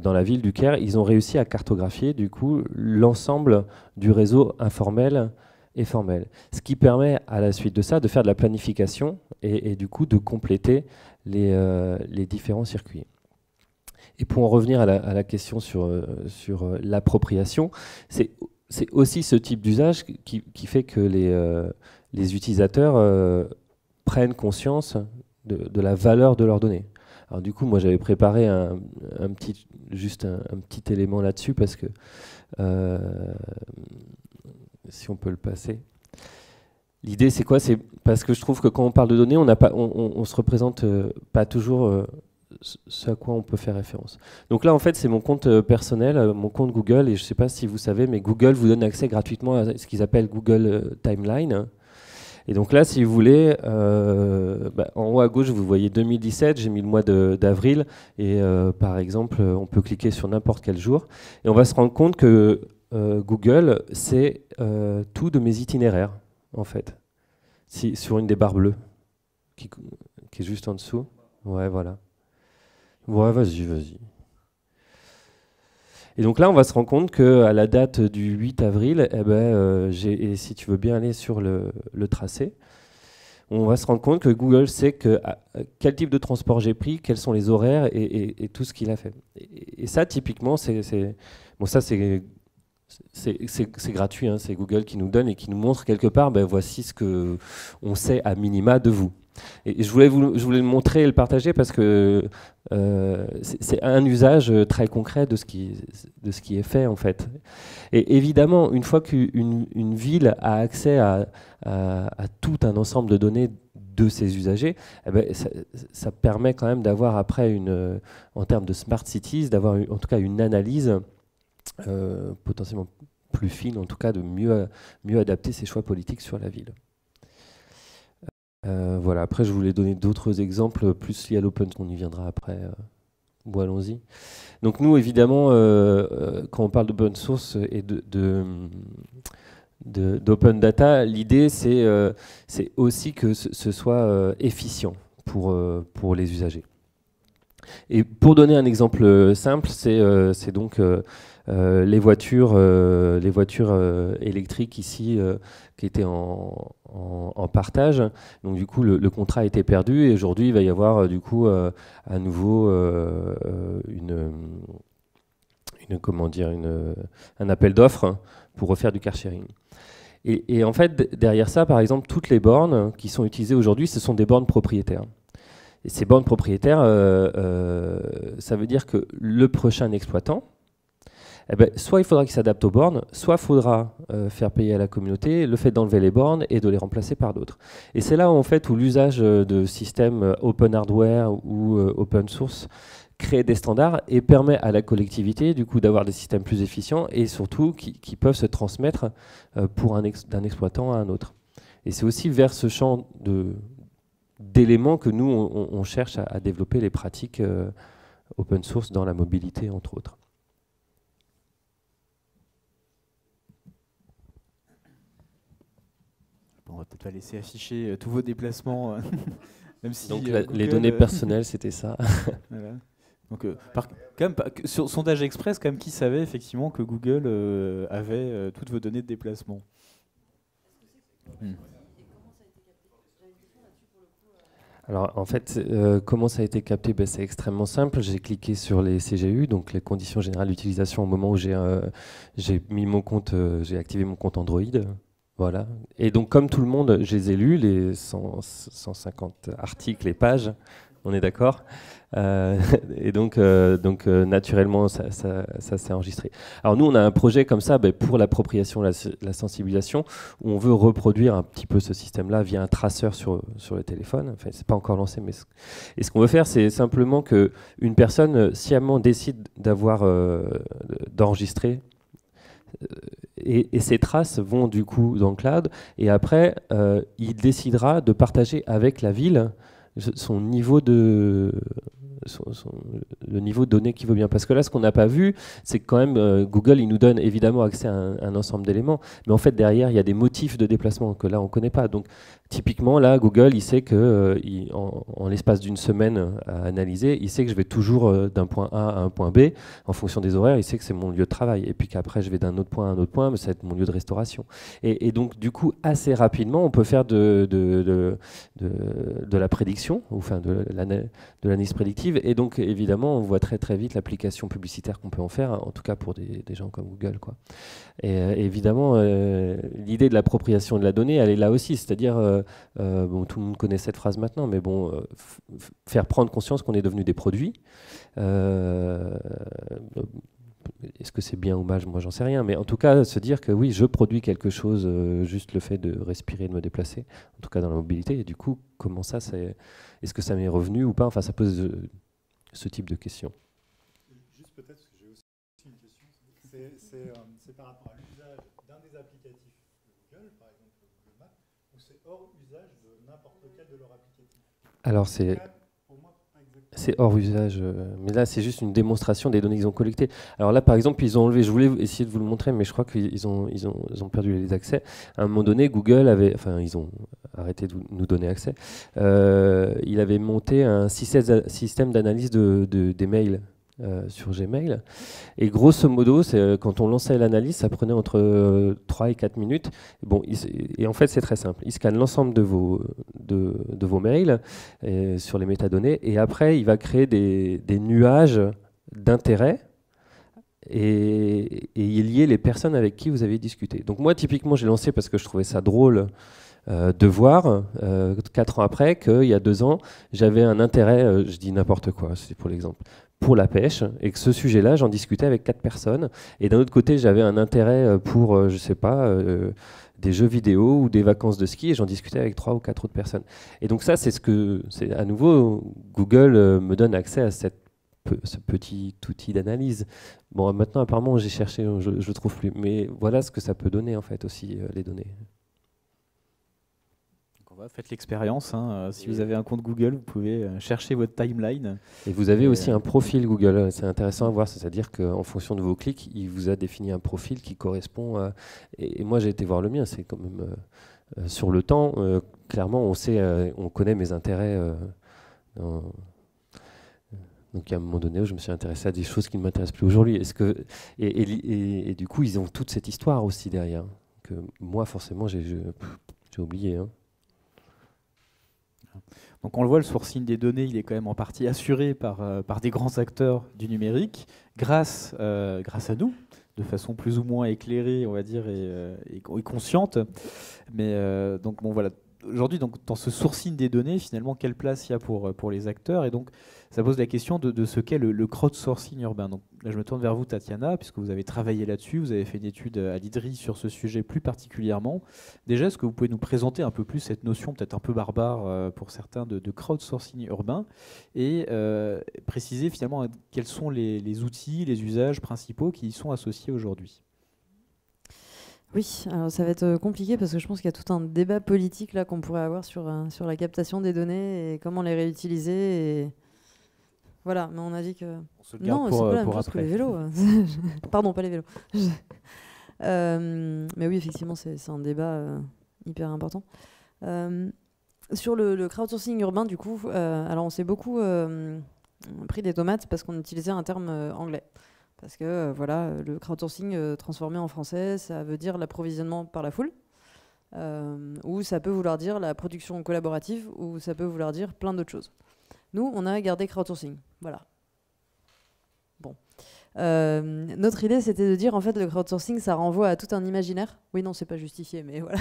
dans la ville du Caire, ils ont réussi à cartographier du coup l'ensemble du réseau informel et formel. Ce qui permet à la suite de ça de faire de la planification et du coup de compléter les différents circuits. Et pour en revenir à la question sur l'appropriation, c'est aussi ce type d'usage qui fait que les utilisateurs prennent conscience de la valeur de leurs données. Alors du coup, moi j'avais préparé un petit élément là-dessus, parce que si on peut le passer. L'idée c'est quoi? C'est parce que je trouve que quand on parle de données, on se représente pas toujours ce à quoi on peut faire référence. Donc là en fait c'est mon compte personnel, mon compte Google, et je ne sais pas si vous savez, mais Google vous donne accès gratuitement à ce qu'ils appellent Google Timeline. Et donc là, si vous voulez, en haut à gauche, vous voyez 2017, j'ai mis le mois d'avril, et par exemple, on peut cliquer sur n'importe quel jour, et on va se rendre compte que Google, c'est tout de mes itinéraires, en fait, sur une des barres bleues, qui est juste en dessous. Ouais, voilà. Ouais, vas-y. Et donc là, on va se rendre compte qu'à la date du 8 avril, et si tu veux bien aller sur le tracé, on va se rendre compte que Google sait quel type de transport j'ai pris, quels sont les horaires et tout ce qu'il a fait. Et ça, typiquement, c'est gratuit, hein, c'est Google qui nous donne et qui nous montre quelque part, voici ce qu'on sait à minima de vous. Et je voulais le montrer et le partager parce que c'est un usage très concret de ce qui est fait en fait. Et évidemment, une fois qu'une ville a accès à tout un ensemble de données de ses usagers, ça permet quand même d'avoir après en termes de smart cities, d'avoir en tout cas une analyse potentiellement plus fine, en tout cas de mieux adapter ses choix politiques sur la ville. Voilà. Après, je voulais donner d'autres exemples plus liés à l'open, on y viendra après. Bon, allons-y. Donc nous, évidemment, quand on parle d'open source et d'open data, l'idée, c'est aussi que ce soit efficient pour les usagers. Et pour donner un exemple simple, c'est donc les voitures électriques ici qui étaient en partage. Donc du coup le contrat a été perdu et aujourd'hui il va y avoir du coup à nouveau un appel d'offres pour refaire du car sharing. Et en fait, derrière ça, par exemple, toutes les bornes qui sont utilisées aujourd'hui, ce sont des bornes propriétaires. Et ces bornes propriétaires, ça veut dire que le prochain exploitant, eh ben, soit il faudra qu'il s'adapte aux bornes, soit il faudra faire payer à la communauté le fait d'enlever les bornes et de les remplacer par d'autres. Et c'est là en fait où l'usage de systèmes open hardware ou open source crée des standards et permet à la collectivité du coup d'avoir des systèmes plus efficients et surtout qui peuvent se transmettre d'un exploitant à un autre. Et c'est aussi vers ce champ d'éléments que nous on cherche à développer les pratiques open source dans la mobilité entre autres.
Bon, on va peut-être pas laisser afficher tous vos déplacements. Même si,
donc
Google,
les données personnelles, c'était ça.
Voilà. Donc, quand même, sur Sondage Express, quand même, qui savait effectivement que Google avait toutes vos données de déplacement?
Alors en fait, comment ça a été capté? Ben, c'est extrêmement simple. J'ai cliqué sur les CGU, donc les conditions générales d'utilisation, au moment où j'ai mis mon compte, j'ai activé mon compte Android. Voilà. Et donc comme tout le monde, je les ai lus, les 150 articles et pages, on est d'accord. Et donc naturellement, ça s'est enregistré. Alors nous, on a un projet comme ça pour l'appropriation, la sensibilisation, où on veut reproduire un petit peu ce système-là via un traceur sur le téléphone. Enfin, c'est pas encore lancé, mais et ce qu'on veut faire, c'est simplement qu'une personne sciemment décide d'enregistrer. Et ces traces vont du coup dans le cloud. Et après, il décidera de partager avec la ville son niveau de le niveau de données qu'il veut bien. Parce que là, ce qu'on n'a pas vu, c'est que quand même, Google, il nous donne évidemment accès à un ensemble d'éléments, mais en fait, derrière, il y a des motifs de déplacement que là, on ne connaît pas. Donc, typiquement, là, Google, il sait que en l'espace d'une semaine à analyser, il sait que je vais toujours d'un point A à un point B. En fonction des horaires, il sait que c'est mon lieu de travail. Et puis qu'après, je vais d'un autre point à un autre point, mais ça va être mon lieu de restauration. Et donc, du coup, assez rapidement, on peut faire de la prédiction, enfin de l'analyse prédictive. Et donc, évidemment, on voit très très vite l'application publicitaire qu'on peut en faire, en tout cas pour des gens comme Google, quoi. Et évidemment, l'idée de l'appropriation de la donnée, elle est là aussi. C'est-à-dire, bon, tout le monde connaît cette phrase maintenant, mais bon, faire prendre conscience qu'on est devenu des produits. Est-ce que c'est bien ou mal? Moi, j'en sais rien. Mais en tout cas, se dire que oui, je produis quelque chose, juste le fait de respirer, de me déplacer, en tout cas dans la mobilité. Et du coup, comment ça, est-ce que ça m'est revenu ou pas? Enfin, ça pose ce type de questions.
Juste peut-être, parce que j'ai aussi une question, c'est par rapport à l'usage d'un des applicatifs de Google, par exemple Google Maps, ou c'est hors usage de n'importe lequel de leurs applicatifs?
Alors, c'est hors usage, mais là c'est juste une démonstration des données qu'ils ont collectées. Alors là par exemple ils ont enlevé, je voulais essayer de vous le montrer, mais je crois qu'ils ont perdu les accès. À un moment donné, Google avait, enfin ils ont arrêté de nous donner accès. Il avait monté un système d'analyse des mails sur Gmail. Et grosso modo, quand on lançait l'analyse, ça prenait entre 3 et 4 minutes. Bon, et en fait, c'est très simple. Il scanne l'ensemble de vos mails sur les métadonnées. Et après, il va créer des nuages d'intérêt et y lier les personnes avec qui vous avez discuté. Donc moi, typiquement, j'ai lancé parce que je trouvais ça drôle de voir, 4 ans après, qu'il y a 2 ans, j'avais un intérêt, je dis n'importe quoi, c'est pour l'exemple, pour la pêche, et que ce sujet-là, j'en discutais avec 4 personnes. Et d'un autre côté, j'avais un intérêt pour, je sais pas, des jeux vidéo ou des vacances de ski, et j'en discutais avec 3 ou 4 autres personnes. Et donc ça, c'est à nouveau, Google me donne accès à ce petit outil d'analyse. Bon, maintenant, apparemment, j'ai cherché, je le trouve plus. Mais voilà ce que ça peut donner, en fait, aussi, les données.
Faites l'expérience. Hein. Si vous avez un compte Google, vous pouvez chercher votre timeline.
Et vous avez aussi un profil Google. C'est intéressant à voir. C'est-à-dire qu'en fonction de vos clics, il vous a défini un profil qui correspond à... Et moi, j'ai été voir le mien. C'est quand même sur le temps. Clairement, on connaît mes intérêts. Donc, à un moment donné, où je me suis intéressé à des choses qui ne m'intéressent plus aujourd'hui. Et du coup, ils ont toute cette histoire aussi derrière. Que moi, forcément, j'ai oublié. Hein.
Donc on le voit, le sourcing des données, il est quand même en partie assuré par des grands acteurs du numérique, grâce à nous, de façon plus ou moins éclairée, on va dire, et consciente. Mais donc bon voilà. Aujourd'hui, donc, dans ce sourcing des données, finalement, quelle place il y a pour les acteurs? Et donc, ça pose la question de ce qu'est le crowdsourcing urbain. Donc, là, je me tourne vers vous, Tatiana, puisque vous avez travaillé là-dessus, vous avez fait une étude à l'IDRI sur ce sujet plus particulièrement. Déjà, est-ce que vous pouvez nous présenter un peu plus cette notion, peut-être un peu barbare pour certains, de crowdsourcing urbain, et préciser finalement quels sont les outils, les usages principaux qui y sont associés aujourd'hui?
Oui, alors ça va être compliqué parce que je pense qu'il y a tout un débat politique là qu'on pourrait avoir sur la captation des données et comment les réutiliser. Et voilà, mais on a dit que...
On se le garde
c'est pas la même
pour
chose que
après.
les vélos. Pardon, pas les vélos. Mais oui, effectivement, c'est un débat hyper important. Sur le crowdsourcing urbain, du coup, alors on s'est beaucoup pris des tomates parce qu'on utilisait un terme anglais. Parce que voilà, le crowdsourcing transformé en français, ça veut dire l'approvisionnement par la foule, ou ça peut vouloir dire la production collaborative, ou ça peut vouloir dire plein d'autres choses. Nous, on a gardé crowdsourcing. Voilà. Bon. Notre idée, c'était de dire, en fait, le crowdsourcing, ça renvoie à tout un imaginaire. Oui, non, c'est pas justifié, mais voilà,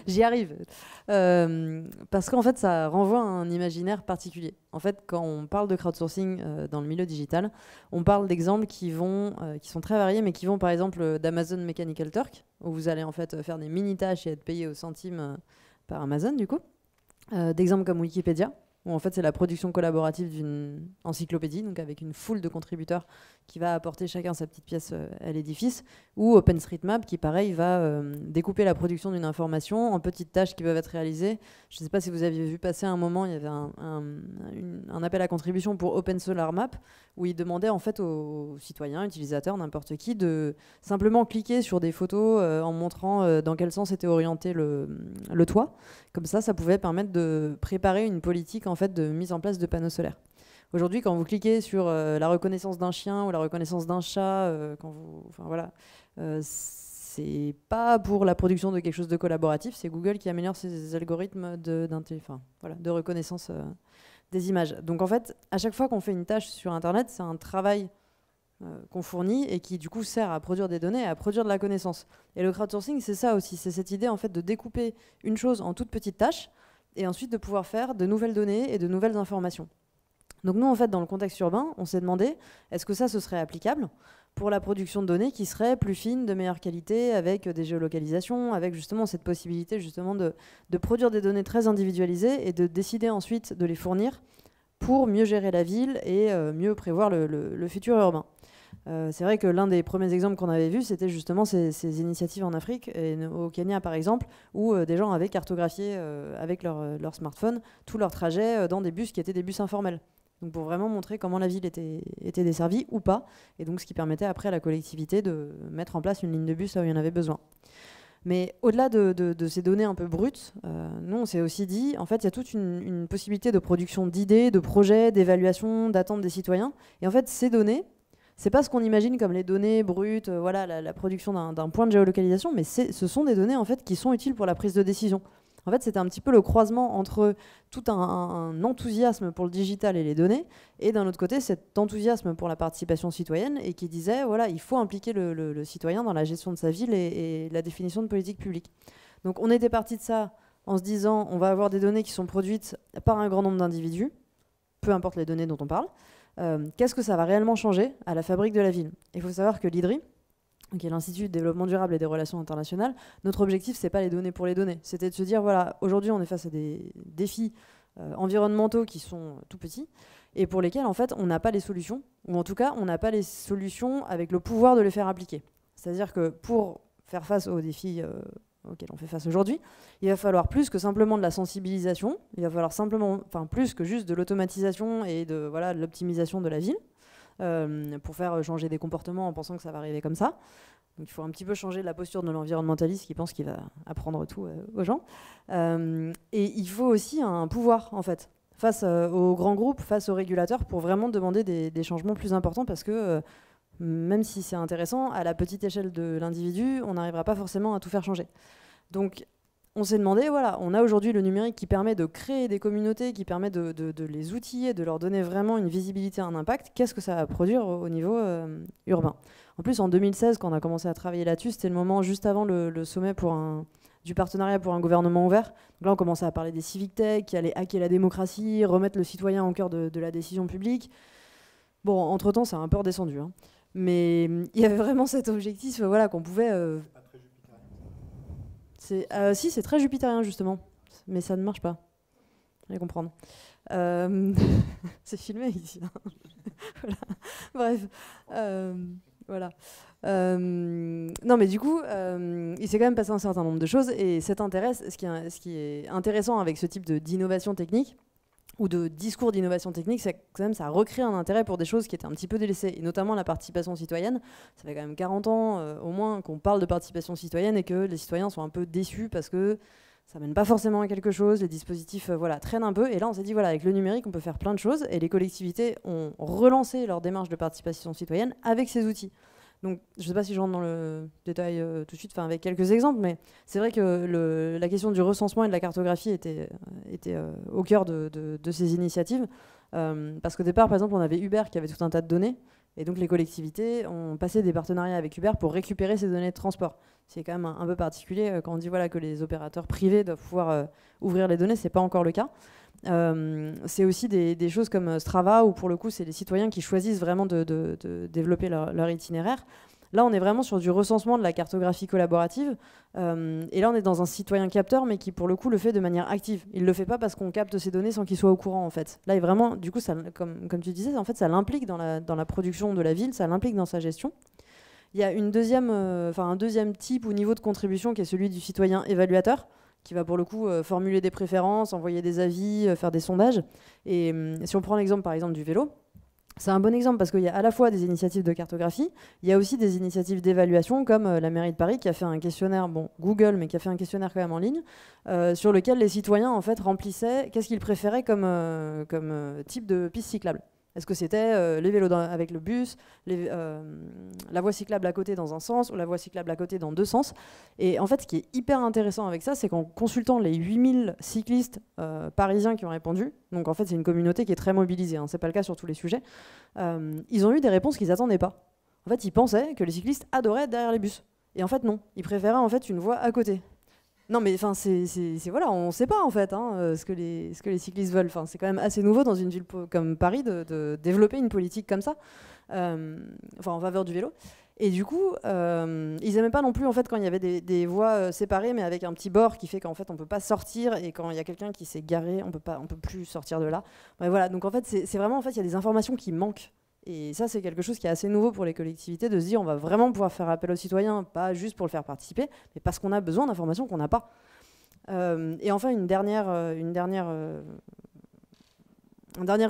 j'y arrive. Parce qu'en fait, ça renvoie à un imaginaire particulier. En fait, quand on parle de crowdsourcing dans le milieu digital, on parle d'exemples qui sont très variés, mais qui vont, par exemple, d'Amazon Mechanical Turk, où vous allez en fait faire des mini-tâches et être payé au centime par Amazon, du coup. D'exemples comme Wikipédia, où en fait c'est la production collaborative d'une encyclopédie, donc avec une foule de contributeurs qui va apporter chacun sa petite pièce à l'édifice, ou OpenStreetMap qui pareil va découper la production d'une information en petites tâches qui peuvent être réalisées. Je ne sais pas si vous aviez vu passer un moment, il y avait un appel à contribution pour OpenSolarMap, où il demandait en fait aux citoyens, utilisateurs, n'importe qui, de simplement cliquer sur des photos en montrant dans quel sens était orienté le toit. Comme ça pouvait permettre de préparer une politique en fait de mise en place de panneaux solaires. Aujourd'hui, quand vous cliquez sur la reconnaissance d'un chien ou la reconnaissance d'un chat, c'est pas pour la production de quelque chose de collaboratif, c'est Google qui améliore ses algorithmes de reconnaissance des images. Donc en fait, à chaque fois qu'on fait une tâche sur Internet, c'est un travail qu'on fournit et qui du coup sert à produire des données et à produire de la connaissance. Et le crowdsourcing, c'est ça aussi, c'est cette idée en fait de découper une chose en toutes petites tâches et ensuite de pouvoir faire de nouvelles données et de nouvelles informations. Donc nous en fait dans le contexte urbain, on s'est demandé est-ce que ça ce serait applicable pour la production de données qui serait plus fine, de meilleure qualité, avec des géolocalisations, avec justement cette possibilité justement de produire des données très individualisées et de décider ensuite de les fournir pour mieux gérer la ville et mieux prévoir le futur urbain. C'est vrai que l'un des premiers exemples qu'on avait vus, c'était justement ces initiatives en Afrique, et au Kenya par exemple, où des gens avaient cartographié avec leur smartphone tout leur trajet dans des bus qui étaient des bus informels. Donc pour vraiment montrer comment la ville était desservie ou pas, et donc ce qui permettait après à la collectivité de mettre en place une ligne de bus là où il y en avait besoin. Mais au-delà de ces données un peu brutes, nous on s'est aussi dit, en fait il y a toute une possibilité de production d'idées, de projets, d'évaluation, d'attentes des citoyens, et en fait ces données, c'est pas ce qu'on imagine comme les données brutes, la production d'un point de géolocalisation, mais ce sont des données en fait qui sont utiles pour la prise de décision. En fait, c'était un petit peu le croisement entre tout un enthousiasme pour le digital et les données, et d'un autre côté, cet enthousiasme pour la participation citoyenne, et qui disait, voilà, il faut impliquer le citoyen dans la gestion de sa ville et la définition de politique publique. Donc on était parti de ça en se disant, on va avoir des données qui sont produites par un grand nombre d'individus, peu importe les données dont on parle. Qu'est-ce que ça va réellement changer à la fabrique de la ville? Il faut savoir que l'IDRI, qui est l'Institut de développement durable et des relations internationales, notre objectif, c'est pas les données pour les données. C'était de se dire, voilà, aujourd'hui, on est face à des défis environnementaux qui sont tout petits et pour lesquels, en fait, on n'a pas les solutions, ou en tout cas, on n'a pas les solutions avec le pouvoir de les faire appliquer. C'est-à-dire que pour faire face aux défis auxquels on fait face aujourd'hui, il va falloir plus que simplement de la sensibilisation, il va falloir plus que juste de l'automatisation et de l'optimisation de la ville, pour faire changer des comportements en pensant que ça va arriver comme ça. Donc il faut un petit peu changer la posture de l'environnementaliste qui pense qu'il va apprendre tout aux gens. Et il faut aussi un pouvoir, en fait, face aux grands groupes, face aux régulateurs, pour vraiment demander des changements plus importants, parce que même si c'est intéressant, à la petite échelle de l'individu, on n'arrivera pas forcément à tout faire changer. Donc on s'est demandé, voilà, on a aujourd'hui le numérique qui permet de créer des communautés, qui permet de les outiller, de leur donner vraiment une visibilité, un impact. Qu'est-ce que ça va produire au niveau urbain? En plus, en 2016, quand on a commencé à travailler là-dessus, c'était le moment juste avant le sommet du partenariat pour un gouvernement ouvert. Donc là, on commençait à parler des civic tech, qui allaient hacker la démocratie, remettre le citoyen au cœur de la décision publique. Bon, entre-temps, ça a un peu redescendu, hein. Mais il y avait vraiment cet objectif, voilà, qu'on pouvait... si, c'est très jupitérien, justement. Mais ça ne marche pas. Vous allez comprendre. C'est filmé ici. Hein. Voilà. Bref. Voilà. Non, mais du coup, il s'est quand même passé un certain nombre de choses. Et ce qui est intéressant avec ce type d'innovation technique, ou de discours d'innovation technique, c'est que quand même ça recrée un intérêt pour des choses qui étaient un petit peu délaissées, et notamment la participation citoyenne. Ça fait quand même 40 ans au moins qu'on parle de participation citoyenne et que les citoyens sont un peu déçus parce que ça mène pas forcément à quelque chose, les dispositifs voilà, traînent un peu, et là on s'est dit voilà, avec le numérique on peut faire plein de choses, et les collectivités ont relancé leur démarche de participation citoyenne avec ces outils. Donc, je ne sais pas si je rentre dans le détail tout de suite, avec quelques exemples, mais c'est vrai que la question du recensement et de la cartographie était au cœur de ces initiatives. Parce qu'au départ, par exemple, on avait Uber qui avait tout un tas de données, et donc les collectivités ont passé des partenariats avec Uber pour récupérer ces données de transport. C'est quand même un peu particulier quand on dit voilà, que les opérateurs privés doivent pouvoir ouvrir les données, ce n'est pas encore le cas. C'est aussi des choses comme Strava, où pour le coup c'est les citoyens qui choisissent vraiment de développer leur itinéraire. Là on est vraiment sur du recensement, de la cartographie collaborative, et là on est dans un citoyen capteur, mais qui pour le coup le fait de manière active. Il le fait pas parce qu'on capte ces données sans qu'il soit au courant, en fait. Là vraiment, du coup, ça, comme tu disais, en fait ça l'implique dans la production de la ville, ça l'implique dans sa gestion. Il y a un deuxième type ou niveau de contribution qui est celui du citoyen évaluateur, qui va pour le coup formuler des préférences, envoyer des avis, faire des sondages. Et si on prend l'exemple par exemple du vélo, c'est un bon exemple parce qu'il y a à la fois des initiatives de cartographie, il y a aussi des initiatives d'évaluation comme la mairie de Paris qui a fait un questionnaire, Google, mais qui a fait un questionnaire quand même en ligne, sur lequel les citoyens en fait remplissaient qu'est-ce qu'ils préféraient comme type de piste cyclable. Est-ce que c'était les vélos avec le bus, la voie cyclable à côté dans un sens ou la voie cyclable à côté dans deux sens? Et en fait, ce qui est hyper intéressant avec ça, c'est qu'en consultant les 8000 cyclistes parisiens qui ont répondu, donc en fait c'est une communauté qui est très mobilisée, hein, c'est pas le cas sur tous les sujets, ils ont eu des réponses qu'ils n'attendaient pas. En fait, ils pensaient que les cyclistes adoraient être derrière les bus. Et en fait, non. Ils préféraient en fait une voie à côté. Non, mais enfin, voilà, on ne sait pas en fait ce que les cyclistes veulent. Enfin, c'est quand même assez nouveau dans une ville comme Paris de développer une politique comme ça, en faveur du vélo. Et du coup, ils n'aimaient pas non plus en fait quand il y avait des voies séparées, mais avec un petit bord qui fait qu'en fait on peut pas sortir, et quand il y a quelqu'un qui s'est garé, on peut plus sortir de là. Ouais, voilà. Donc en fait, c'est vraiment en fait il y a des informations qui manquent. Et ça, c'est quelque chose qui est assez nouveau pour les collectivités, de se dire on va vraiment pouvoir faire appel aux citoyens, pas juste pour le faire participer, mais parce qu'on a besoin d'informations qu'on n'a pas. Et enfin, un dernier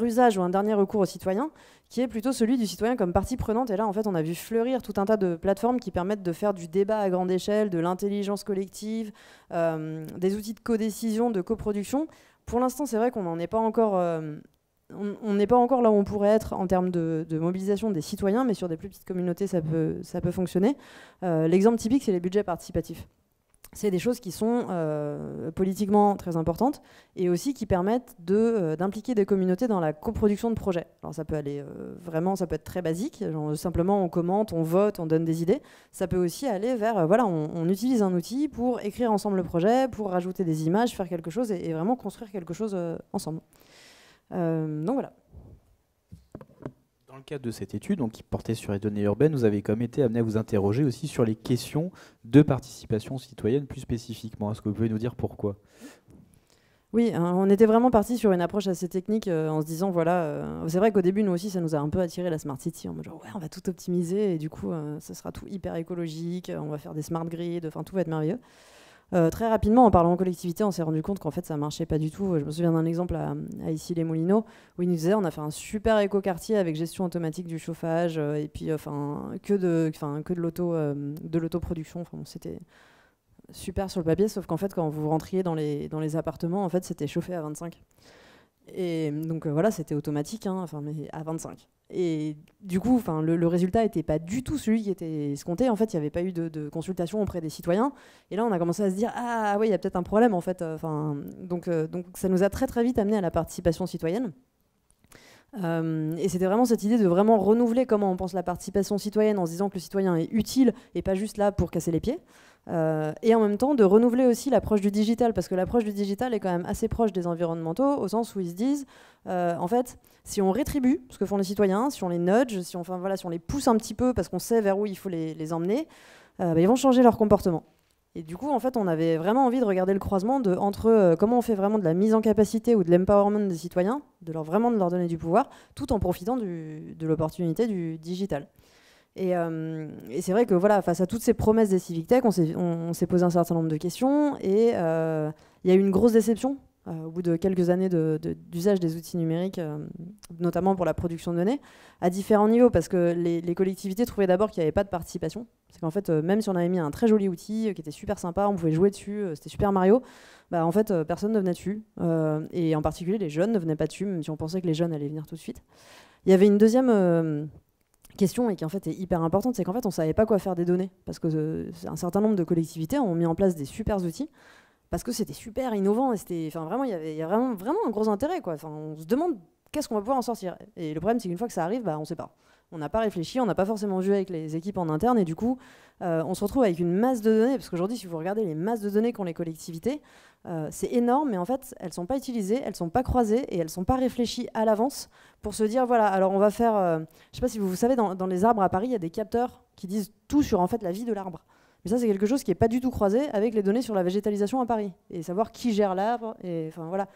usage ou un dernier recours aux citoyens, qui est plutôt celui du citoyen comme partie prenante. Et là, en fait, on a vu fleurir tout un tas de plateformes qui permettent de faire du débat à grande échelle, de l'intelligence collective, des outils de codécision, de coproduction. Pour l'instant, c'est vrai qu'on n'en est pas encore... on n'est pas encore là où on pourrait être en termes de mobilisation des citoyens, mais sur des plus petites communautés, ça peut fonctionner. L'exemple typique, c'est les budgets participatifs. C'est des choses qui sont politiquement très importantes et aussi qui permettent d'impliquer des communautés dans la coproduction de projets. Alors ça peut aller ça peut être très basique, genre simplement on commente, on vote, on donne des idées. Ça peut aussi aller vers, on utilise un outil pour écrire ensemble le projet, pour rajouter des images, faire quelque chose et vraiment construire quelque chose ensemble. Donc voilà.
Dans le cadre de cette étude, donc, qui portait sur les données urbaines, vous avez quand même été amené à vous interroger aussi sur les questions de participation citoyenne plus spécifiquement. Est-ce que vous pouvez nous dire pourquoi ?
Oui, on était vraiment parti sur une approche assez technique en se disant, c'est vrai qu'au début, nous aussi, ça nous a un peu attiré la Smart City, en mode genre, ouais, on va tout optimiser et du coup, ça sera tout hyper écologique, on va faire des smart grids, enfin, tout va être merveilleux. Très rapidement, en parlant en collectivité, on s'est rendu compte qu'en fait, ça marchait pas du tout. Je me souviens d'un exemple à Issy-les-Moulineaux, où ils nous disaient on a fait un super écoquartier avec gestion automatique du chauffage, et puis que de l'autoproduction. Enfin, c'était super sur le papier, sauf qu'en fait, quand vous rentriez dans les appartements, en fait, c'était chauffé à 25. Et donc voilà, c'était automatique, hein, mais à 25. Et du coup, le résultat n'était pas du tout celui qui était escompté. En fait, il n'y avait pas eu de consultation auprès des citoyens. Et là, on a commencé à se dire, ah oui, il y a peut-être un problème en fait. Donc ça nous a très très vite amené à la participation citoyenne. Et c'était vraiment cette idée de vraiment renouveler comment on pense la participation citoyenne en se disant que le citoyen est utile et pas juste là pour casser les pieds. Et en même temps de renouveler aussi l'approche du digital, parce que l'approche du digital est quand même assez proche des environnementaux, au sens où ils se disent, en fait, si on rétribue ce que font les citoyens, si on les nudge, si on les pousse un petit peu parce qu'on sait vers où il faut les emmener, ils vont changer leur comportement. Et du coup, en fait, on avait vraiment envie de regarder le croisement entre comment on fait vraiment de la mise en capacité ou de l'empowerment des citoyens, vraiment de leur donner du pouvoir, tout en profitant de l'opportunité du digital. Et c'est vrai que voilà, face à toutes ces promesses des Civic Tech, on s'est posé un certain nombre de questions et il y a eu une grosse déception au bout de quelques années d'usage des outils numériques, notamment pour la production de données, à différents niveaux, parce que les collectivités trouvaient d'abord qu'il n'y avait pas de participation. C'est qu'en fait, même si on avait mis un très joli outil qui était super sympa, on pouvait jouer dessus, c'était Super Mario, en fait, personne ne venait dessus. Et en particulier, les jeunes ne venaient pas dessus, même si on pensait que les jeunes allaient venir tout de suite. Il y avait une deuxième question et qui en fait est hyper importante, c'est qu'en fait on savait pas quoi faire des données, parce que un certain nombre de collectivités ont mis en place des super outils parce que c'était super innovant et c'était, vraiment il y a vraiment un gros intérêt quoi. On se demande qu'est-ce qu'on va pouvoir en sortir, et le problème c'est qu'une fois que ça arrive, on sait pas. On n'a pas réfléchi, on n'a pas forcément vu avec les équipes en interne, et du coup, on se retrouve avec une masse de données, parce qu'aujourd'hui, si vous regardez les masses de données qu'ont les collectivités, c'est énorme, mais en fait, elles ne sont pas utilisées, elles ne sont pas croisées, et elles ne sont pas réfléchies à l'avance pour se dire, voilà, alors on va faire... je ne sais pas si vous savez, dans les arbres à Paris, il y a des capteurs qui disent tout sur en fait, la vie de l'arbre. Mais ça, c'est quelque chose qui n'est pas du tout croisé avec les données sur la végétalisation à Paris, et savoir qui gère l'arbre, et voilà.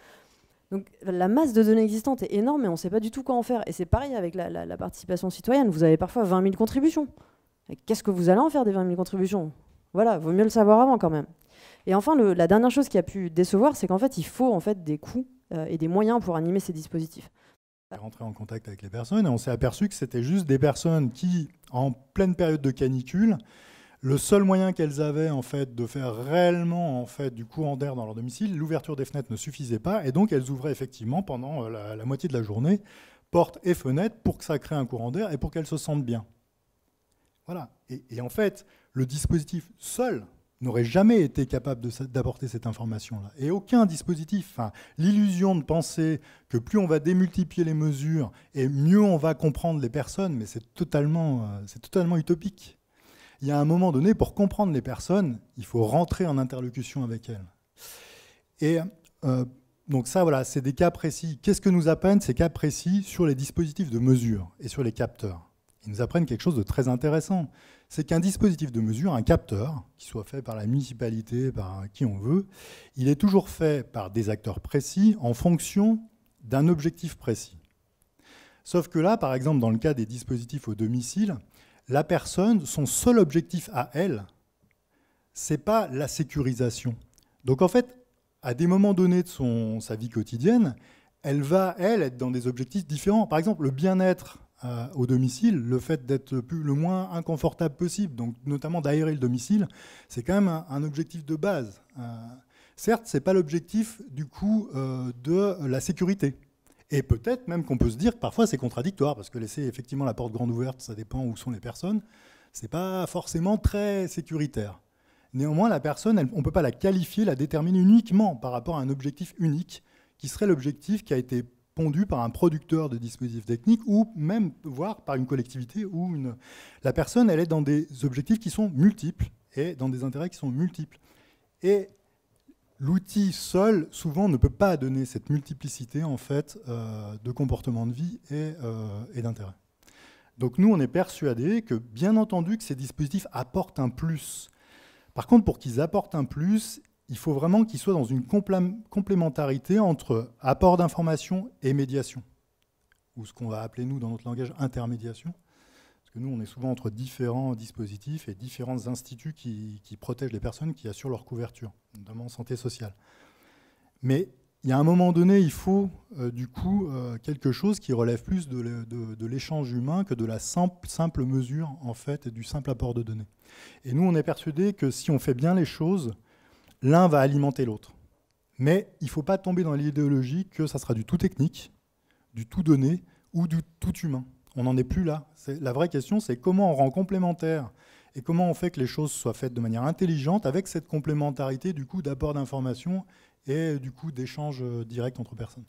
Donc la masse de données existantes est énorme, mais on ne sait pas du tout quoi en faire. Et c'est pareil avec la participation citoyenne. Vous avez parfois 20 000 contributions. Qu'est-ce que vous allez en faire des 20 000 contributions? Voilà, vaut mieux le savoir avant quand même. Et enfin, la dernière chose qui a pu décevoir, c'est qu'en fait, il faut en fait des coûts et des moyens pour animer ces dispositifs.
Rentrer en contact avec les personnes, et on s'est aperçu que c'était juste des personnes qui, en pleine période de canicule, le seul moyen qu'elles avaient en fait, de faire réellement en fait, du courant d'air dans leur domicile, l'ouverture des fenêtres ne suffisait pas, et donc elles ouvraient effectivement pendant la moitié de la journée, portes et fenêtres, pour que ça crée un courant d'air et pour qu'elles se sentent bien. Voilà. Et en fait, le dispositif seul n'aurait jamais été capable d'apporter cette information-là. Et aucun dispositif, l'illusion de penser que plus on va démultiplier les mesures et mieux on va comprendre les personnes, mais c'est totalement utopique. Il y a un moment donné, pour comprendre les personnes, il faut rentrer en interlocution avec elles. Et donc ça, voilà, c'est des cas précis. Qu'est-ce que nous apprennent ces cas précis sur les dispositifs de mesure et sur les capteurs? Ils nous apprennent quelque chose de très intéressant. C'est qu'un dispositif de mesure, un capteur, qui soit fait par la municipalité, par qui on veut, il est toujours fait par des acteurs précis en fonction d'un objectif précis. Sauf que là, par exemple, dans le cas des dispositifs au domicile, la personne, son seul objectif à elle, c'est pas la sécurisation. Donc en fait, à des moments donnés de sa vie quotidienne, elle va, elle, être dans des objectifs différents. Par exemple, le bien-être au domicile, le fait d'être le moins inconfortable possible, donc notamment d'aérer le domicile, c'est quand même un objectif de base. Certes, c'est pas l'objectif du coup de la sécurité. Et peut-être même qu'on peut se dire que parfois c'est contradictoire, parce que laisser effectivement la porte grande ouverte, ça dépend où sont les personnes, c'est pas forcément très sécuritaire. Néanmoins, la personne, on ne peut pas la qualifier, la déterminer uniquement par rapport à un objectif unique, qui serait l'objectif qui a été pondu par un producteur de dispositifs techniques, ou même, voire par une collectivité, où la personne, elle est dans des objectifs qui sont multiples, et dans des intérêts qui sont multiples. Et l'outil seul, souvent, ne peut pas donner cette multiplicité en fait, de comportements de vie et d'intérêts. Donc nous, on est persuadés que, bien entendu, que ces dispositifs apportent un plus. Par contre, pour qu'ils apportent un plus, il faut vraiment qu'ils soient dans une complémentarité entre apport d'information et médiation, ou ce qu'on va appeler, nous, dans notre langage, intermédiation. Parce que nous, on est souvent entre différents dispositifs et différents instituts qui protègent les personnes, qui assurent leur couverture, notamment en santé sociale. Mais il y a un moment donné, il faut du coup quelque chose qui relève plus de l'échange humain que de la simple mesure, en fait, et du simple apport de données. Et nous, on est persuadés que si on fait bien les choses, l'un va alimenter l'autre. Mais il ne faut pas tomber dans l'idéologie que ça sera du tout technique, du tout donné ou du tout humain. On n'en est plus là. La vraie question, c'est comment on rend complémentaire et comment on fait que les choses soient faites de manière intelligente avec cette complémentarité du coup d'apport d'informations et du coup d'échanges directs entre personnes.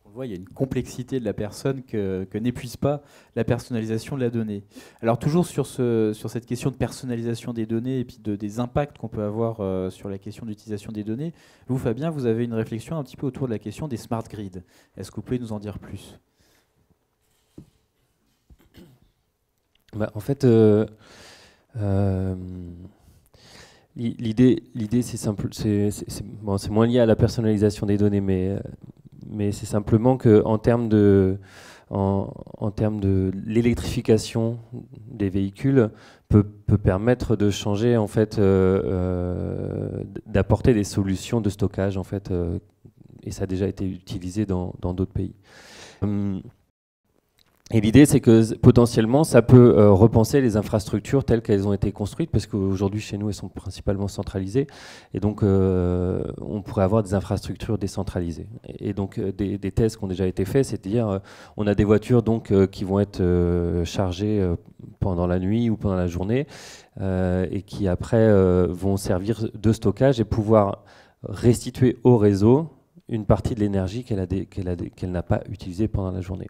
On voit, il y a une complexité de la personne que n'épuise pas la personnalisation de la donnée. Alors toujours sur cette question de personnalisation des données et puis des impacts qu'on peut avoir sur la question d'utilisation des données, vous Fabien, vous avez une réflexion un petit peu autour de la question des smart grids. Est-ce que vous pouvez nous en dire plus ?
En fait, l'idée c'est simple, c'est moins lié à la personnalisation des données, mais c'est simplement qu'en termes de l'électrification des véhicules peut permettre de changer, en fait, d'apporter des solutions de stockage, en fait, et ça a déjà été utilisé dans d'autres pays. Et l'idée, c'est que potentiellement, ça peut repenser les infrastructures telles qu'elles ont été construites, parce qu'aujourd'hui, chez nous, elles sont principalement centralisées. Et donc, on pourrait avoir des infrastructures décentralisées. Et donc, des tests qui ont déjà été faits, c'est-à-dire, on a des voitures donc, qui vont être chargées pendant la nuit ou pendant la journée, et qui après vont servir de stockage et pouvoir restituer au réseau une partie de l'énergie qu'elle n'a pas utilisée pendant la journée.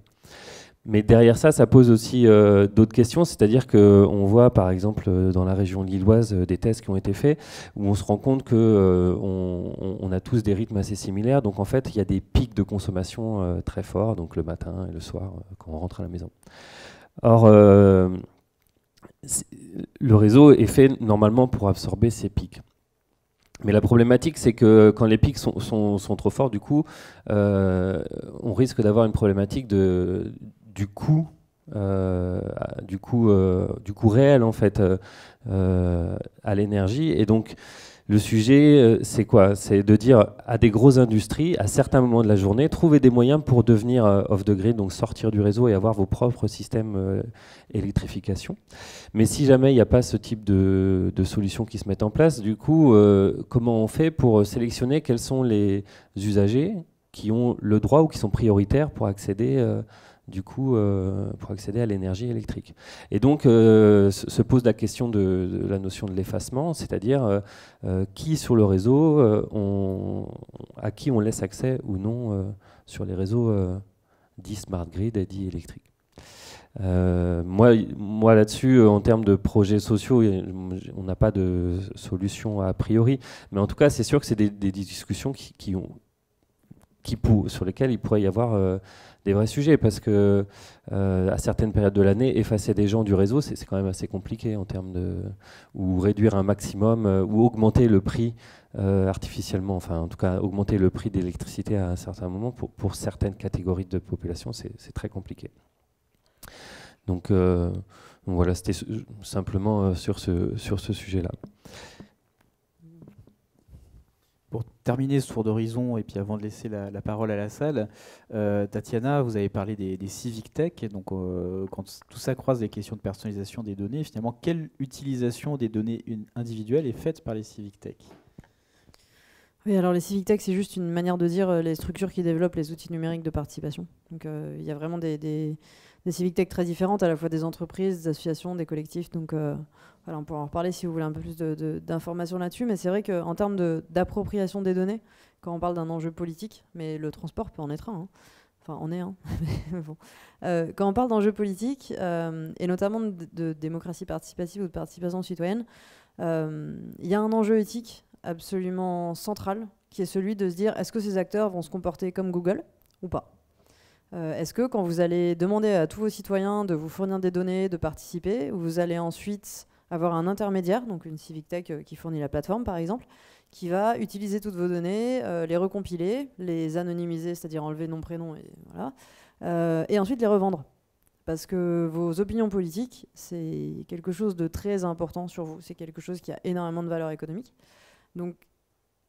Mais derrière ça, ça pose aussi d'autres questions, c'est-à-dire qu'on voit par exemple dans la région lilloise des tests qui ont été faits où on se rend compte qu'on a tous des rythmes assez similaires, donc en fait il y a des pics de consommation très forts, donc le matin et le soir quand on rentre à la maison. Or, le réseau est fait normalement pour absorber ces pics. Mais la problématique, c'est que quand les pics sont trop forts, du coup, on risque d'avoir une problématique du coût réel en fait à l'énergie. Et donc le sujet, c'est quoi? C'est de dire à des grosses industries, à certains moments de la journée, trouver des moyens pour devenir off the grid, donc sortir du réseau et avoir vos propres systèmes électrification. Mais si jamais il n'y a pas ce type de solutions qui se mettent en place, du coup, comment on fait pour sélectionner quels sont les usagers qui ont le droit ou qui sont prioritaires pour accéder pour accéder à l'énergie électrique. Et donc, se pose la question de la notion de l'effacement, c'est-à-dire qui sur le réseau, à qui on laisse accès ou non sur les réseaux dits smart grid et dits électriques. Moi là-dessus, en termes de projets sociaux, on n'a pas de solution a priori, mais en tout cas, c'est sûr que c'est des discussions sur lesquelles il pourrait y avoir des vrais sujets, parce que à certaines périodes de l'année, effacer des gens du réseau, c'est quand même assez compliqué en termes ou réduire un maximum, ou augmenter le prix artificiellement, enfin en tout cas augmenter le prix d'électricité à un certain moment pour certaines catégories de population, c'est très compliqué. Donc voilà, c'était simplement sur ce sujet-là.
Pour terminer ce tour d'horizon, et puis avant de laisser la parole à la salle, Tatiana, vous avez parlé des civic tech. Donc, quand tout ça croise les questions de personnalisation des données, finalement, quelle utilisation des données individuelles est faite par les civic tech?
Oui, alors les civic tech, c'est juste une manière de dire les structures qui développent les outils numériques de participation. Donc, il y a vraiment des civic tech très différentes, à la fois des entreprises, des associations, des collectifs. Donc, voilà, on pourra en reparler si vous voulez un peu plus d'informations là-dessus. Mais c'est vrai qu'en termes d'appropriation des données, quand on parle d'un enjeu politique, mais le transport peut en être un. Enfin, on est un. Bon. Quand on parle d'enjeux politiques, et notamment de démocratie participative ou de participation citoyenne, il y a un enjeu éthique absolument central, qui est celui de se dire, est-ce que ces acteurs vont se comporter comme Google ou pas? Est-ce que quand vous allez demander à tous vos citoyens de vous fournir des données, de participer, vous allez ensuite avoir un intermédiaire, donc une civic tech qui fournit la plateforme par exemple, qui va utiliser toutes vos données, les recompiler, les anonymiser, c'est-à-dire enlever nom, prénom, et voilà, et ensuite les revendre? Parce que vos opinions politiques, c'est quelque chose de très important sur vous, c'est quelque chose qui a énormément de valeur économique. Donc,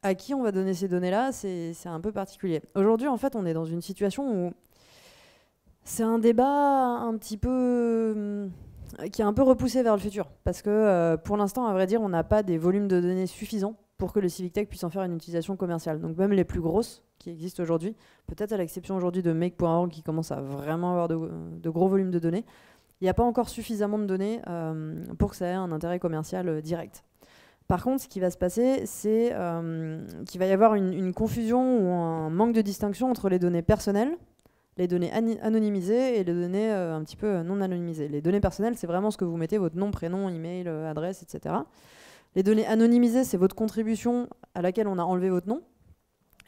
à qui on va donner ces données-là, c'est un peu particulier. Aujourd'hui, en fait, on est dans une situation où c'est un débat un petit peu qui est un peu repoussé vers le futur. Parce que pour l'instant, à vrai dire, on n'a pas des volumes de données suffisants pour que le civic tech puisse en faire une utilisation commerciale. Donc même les plus grosses qui existent aujourd'hui, peut-être à l'exception aujourd'hui de make.org qui commence à vraiment avoir de gros volumes de données, il n'y a pas encore suffisamment de données pour que ça ait un intérêt commercial direct. Par contre, ce qui va se passer, c'est qu'il va y avoir une confusion ou un manque de distinction entre les données personnelles, les données anonymisées et les données un petit peu non anonymisées. Les données personnelles, c'est vraiment ce que vous mettez, votre nom, prénom, email, adresse, etc. Les données anonymisées, c'est votre contribution à laquelle on a enlevé votre nom.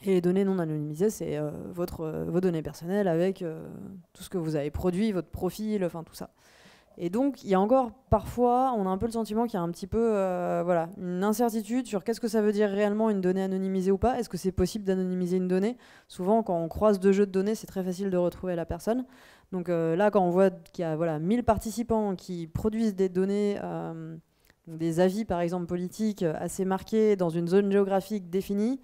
Et les données non anonymisées, c'est vos données personnelles avec tout ce que vous avez produit, votre profil, enfin tout ça. Et donc, il y a encore, parfois, on a un peu le sentiment qu'il y a un petit peu voilà, une incertitude sur qu'est-ce que ça veut dire réellement une donnée anonymisée ou pas. Est-ce que c'est possible d'anonymiser une donnée? Souvent, quand on croise deux jeux de données, c'est très facile de retrouver la personne. Donc là, quand on voit qu'il y a voilà, 1000 participants qui produisent des données, des avis, par exemple, politiques assez marqués dans une zone géographique définie,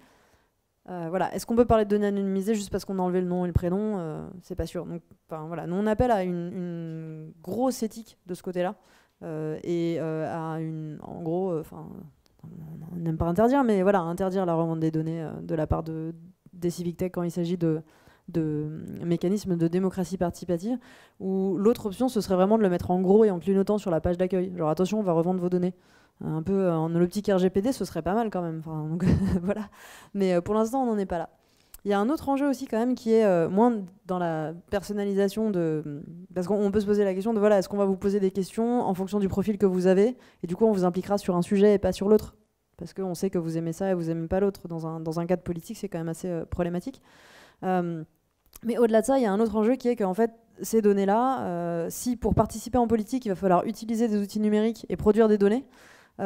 voilà. Est-ce qu'on peut parler de données anonymisées juste parce qu'on a enlevé le nom et le prénom? C'est pas sûr. Donc, voilà. Nous, on appelle à une grosse éthique de ce côté-là et à en gros, on n'aime pas interdire, mais voilà, interdire la revente des données de la part des civic tech quand il s'agit de mécanismes de démocratie participative. Ou l'autre option, ce serait vraiment de le mettre en gros et en clignotant sur la page d'accueil. Genre attention, on va revendre vos données. Un peu en l'optique RGPD, ce serait pas mal quand même. Enfin, donc, voilà. Mais pour l'instant, on n'en est pas là. Il y a un autre enjeu aussi quand même qui est moins dans la personnalisation parce qu'on peut se poser la question de voilà, est-ce qu'on va vous poser des questions en fonction du profil que vous avez et du coup on vous impliquera sur un sujet et pas sur l'autre parce qu'on sait que vous aimez ça et vous aimez pas l'autre. Dans un cadre politique, c'est quand même assez problématique. Mais au-delà de ça, il y a un autre enjeu qui est qu'en fait, ces données-là, si pour participer en politique, il va falloir utiliser des outils numériques et produire des données, il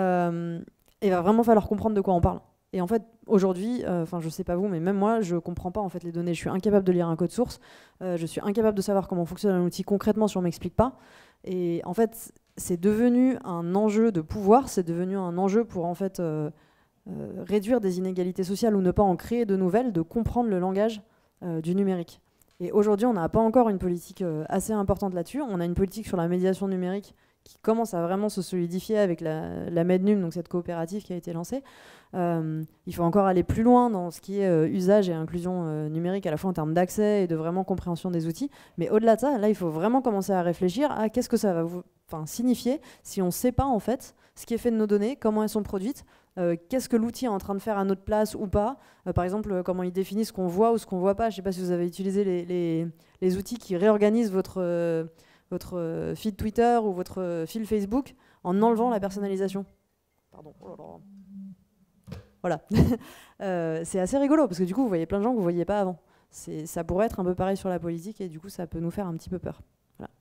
va vraiment falloir comprendre de quoi on parle. Et en fait, aujourd'hui, je sais pas vous, mais même moi, je comprends pas en fait les données. Je suis incapable de lire un code source. Je suis incapable de savoir comment fonctionne un outil concrètement si on m'explique pas. Et en fait, c'est devenu un enjeu de pouvoir. C'est devenu un enjeu pour en fait réduire des inégalités sociales ou ne pas en créer de nouvelles, de comprendre le langage du numérique. Et aujourd'hui, on n'a pas encore une politique assez importante là-dessus. On a une politique sur la médiation numérique qui commence à vraiment se solidifier avec la Mednum, donc cette coopérative qui a été lancée. Il faut encore aller plus loin dans ce qui est usage et inclusion numérique, à la fois en termes d'accès et de vraiment compréhension des outils. Mais au-delà de ça, là, il faut vraiment commencer à réfléchir à qu'est-ce que ça va signifier si on ne sait pas en fait ce qui est fait de nos données, comment elles sont produites, qu'est-ce que l'outil est en train de faire à notre place ou pas. Par exemple, comment il définit ce qu'on voit ou ce qu'on ne voit pas. Je ne sais pas si vous avez utilisé les outils qui réorganisent votre feed Twitter ou votre fil Facebook en enlevant la personnalisation. Pardon. Oh là là. Voilà. C'est assez rigolo parce que du coup, vous voyez plein de gens que vous ne voyiez pas avant. Ça pourrait être un peu pareil sur la politique et du coup, ça peut nous faire un petit peu peur. Voilà.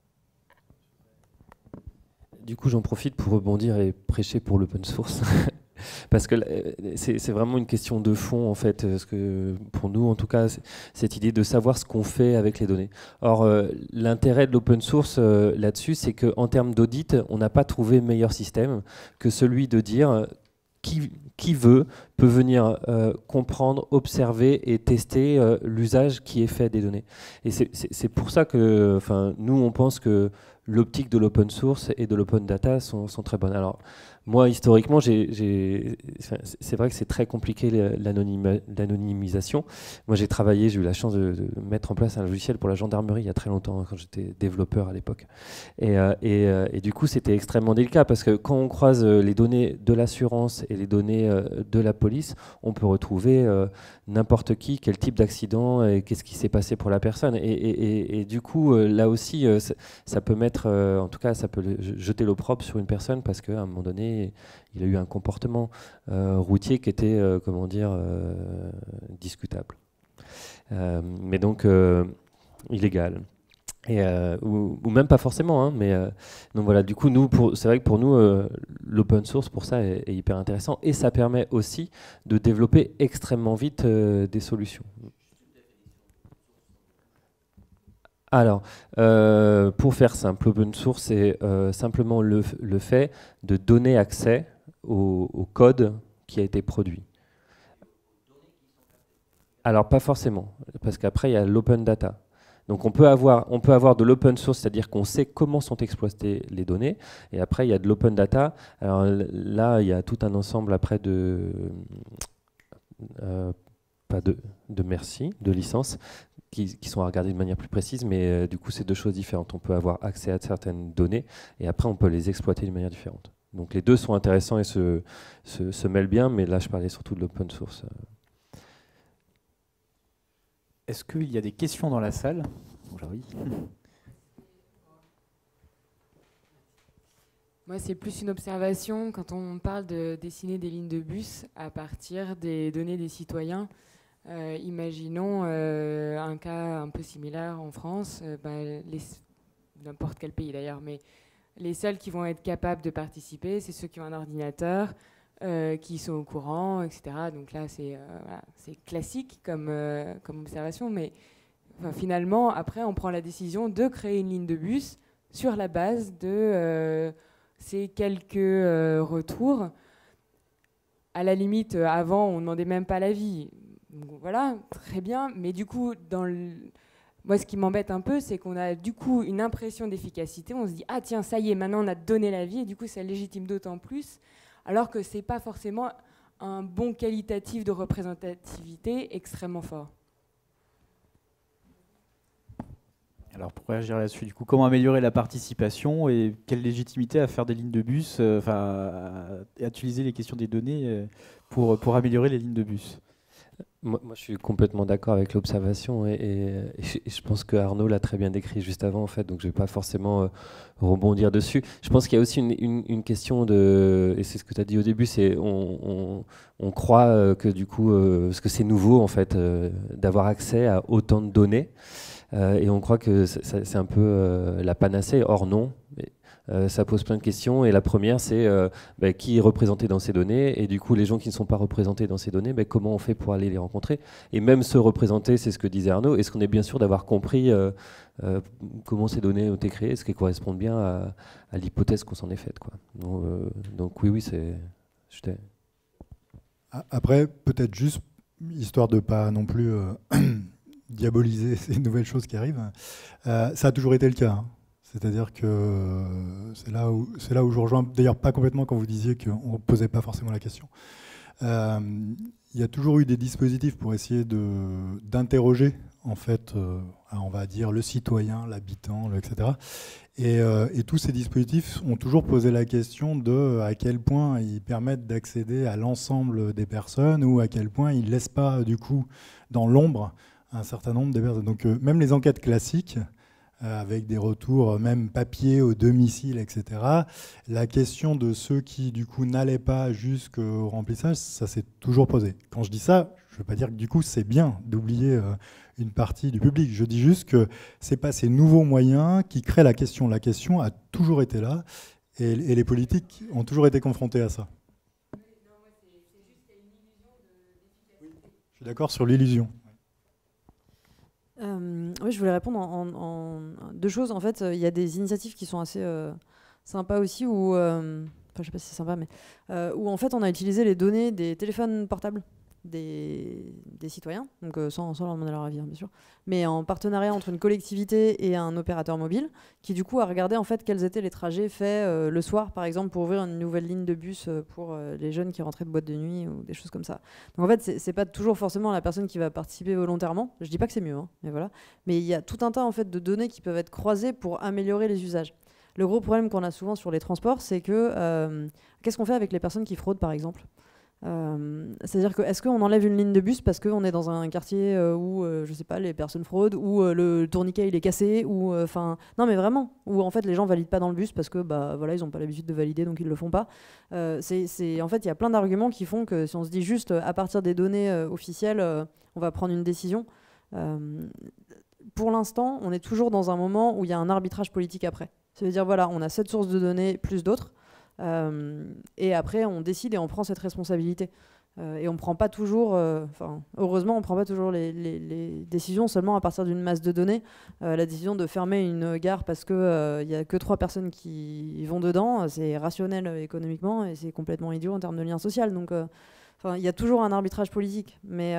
Du coup, j'en profite pour rebondir et prêcher pour l'open source. Parce que c'est vraiment une question de fond, en fait, parce que pour nous, en tout cas, cette idée de savoir ce qu'on fait avec les données. Or, l'intérêt de l'open source là-dessus, c'est qu'en termes d'audit, on n'a pas trouvé meilleur système que celui de dire qui veut peut venir comprendre, observer et tester l'usage qui est fait des données. Et c'est pour ça que nous, on pense que l'optique de l'open source et de l'open data sont très bonnes. Alors, moi, historiquement, c'est vrai que c'est très compliqué l'anonymisation. Moi, j'ai eu la chance de mettre en place un logiciel pour la gendarmerie il y a très longtemps, quand j'étais développeur à l'époque. Et du coup, c'était extrêmement délicat parce que quand on croise les données de l'assurance et les données de la police, on peut retrouver n'importe qui, quel type d'accident et qu'est-ce qui s'est passé pour la personne. Et du coup, là aussi, ça peut mettre, en tout cas, ça peut jeter l'opprobre sur une personne parce qu'à un moment donné, il a eu un comportement routier qui était, discutable. Mais donc, illégal. Ou même pas forcément, hein, mais donc voilà. Du coup, c'est vrai que pour nous, l'open source pour ça est hyper intéressant et ça permet aussi de développer extrêmement vite des solutions. Alors, pour faire simple, l'open source, c'est simplement le fait de donner accès au code qui a été produit. Alors, pas forcément, parce qu'après, il y a l'open data. Donc on peut avoir de l'open source, c'est-à-dire qu'on sait comment sont exploitées les données, et après il y a de l'open data. Alors là, il y a tout un ensemble après de licences qui sont à regarder de manière plus précise, mais du coup c'est deux choses différentes. On peut avoir accès à certaines données, et après on peut les exploiter de manière différente. Donc les deux sont intéressants et se mêlent bien, mais là je parlais surtout de l'open source.
Est-ce qu'il y a des questions dans la salle? Oui.
Moi, c'est plus une observation quand on parle de dessiner des lignes de bus à partir des données des citoyens. Imaginons un cas un peu similaire en France, n'importe quel pays d'ailleurs, mais les seuls qui vont être capables de participer, c'est ceux qui ont un ordinateur, qui sont au courant, etc. Donc là, c'est classique comme observation, mais finalement, après, on prend la décision de créer une ligne de bus sur la base de ces quelques retours. À la limite, avant, on ne demandait même pas l'avis. Donc, voilà, très bien. Mais du coup, moi, ce qui m'embête un peu, c'est qu'on a du coup une impression d'efficacité. On se dit, ah tiens, ça y est, maintenant on a donné l'avis, et du coup, ça légitime d'autant plus, alors que ce n'est pas forcément un bon qualitatif de représentativité extrêmement fort.
Alors pour réagir là-dessus, du coup, comment améliorer la participation et quelle légitimité à faire des lignes de bus, à utiliser les questions des données pour améliorer les lignes de bus?
Moi, je suis complètement d'accord avec l'observation et je pense que Arnaud l'a très bien décrit juste avant, en fait, donc je ne vais pas forcément rebondir dessus. Je pense qu'il y a aussi une question et c'est ce que tu as dit au début, c'est on croit que du coup, parce que c'est nouveau en fait, d'avoir accès à autant de données. Et on croit que c'est un peu la panacée. Or non, ça pose plein de questions. Et la première, c'est qui est représenté dans ces données. Et du coup, les gens qui ne sont pas représentés dans ces données, comment on fait pour aller les rencontrer? Et même se représenter, c'est ce que disait Arnaud. Est-ce qu'on est bien sûr d'avoir compris comment ces données ont été créées, ce qui correspond bien à l'hypothèse qu'on s'en est faite, quoi. Donc oui, c'est...
Après, peut-être juste, histoire de ne pas non plus... diaboliser ces nouvelles choses qui arrivent, ça a toujours été le cas. Hein. C'est-à-dire que c'est là où je rejoins, d'ailleurs pas complètement quand vous disiez qu'on ne posait pas forcément la question. Il y a toujours eu des dispositifs pour essayer d'interroger, en fait, on va dire le citoyen, l'habitant, etc. Et tous ces dispositifs ont toujours posé la question de à quel point ils permettent d'accéder à l'ensemble des personnes ou à quel point ils ne laissent pas, du coup, dans l'ombre un certain nombre de personnes. Donc même les enquêtes classiques, avec des retours même papier au domicile, etc., la question de ceux qui du coup n'allaient pas jusqu'au remplissage, ça s'est toujours posé. Quand je dis ça, je ne veux pas dire que du coup c'est bien d'oublier une partie du public. Je dis juste que ce n'est pas ces nouveaux moyens qui créent la question. La question a toujours été là et les politiques ont toujours été confrontés à ça. Je suis d'accord sur l'illusion.
Oui, je voulais répondre en deux choses. En fait, il y a des initiatives qui sont assez sympas aussi, où, enfin, je sais pas si c'est sympa, mais où en fait on a utilisé les données des téléphones portables des citoyens, donc sans leur demander leur avis, hein, bien sûr, mais en partenariat entre une collectivité et un opérateur mobile, qui du coup a regardé en fait quels étaient les trajets faits le soir, par exemple, pour ouvrir une nouvelle ligne de bus pour les jeunes qui rentraient de boîte de nuit ou des choses comme ça. Donc en fait, c'est pas toujours forcément la personne qui va participer volontairement. Je dis pas que c'est mieux, hein, mais voilà. Mais il y a tout un tas en fait de données qui peuvent être croisées pour améliorer les usages. Le gros problème qu'on a souvent sur les transports, c'est que qu'est-ce qu'on fait avec les personnes qui fraudent, par exemple ? C'est-à-dire que est-ce qu'on enlève une ligne de bus parce qu'on est dans un quartier où je sais pas, les personnes fraudent, où le tourniquet il est cassé, ou non mais vraiment, où en fait les gens valident pas dans le bus parce que voilà, ils ont pas l'habitude de valider donc ils le font pas. En fait il y a plein d'arguments qui font que si on se dit juste à partir des données officielles on va prendre une décision, pour l'instant on est toujours dans un moment où il y a un arbitrage politique après. Ça veut dire voilà, on a cette source de données plus d'autres. Et après on décide et on prend cette responsabilité et on prend pas toujours heureusement on prend pas toujours les décisions seulement à partir d'une masse de données. La décision de fermer une gare parce que y a que 3 personnes qui vont dedans, c'est rationnel économiquement et c'est complètement idiot en termes de lien social. Donc il y a toujours un arbitrage politique, mais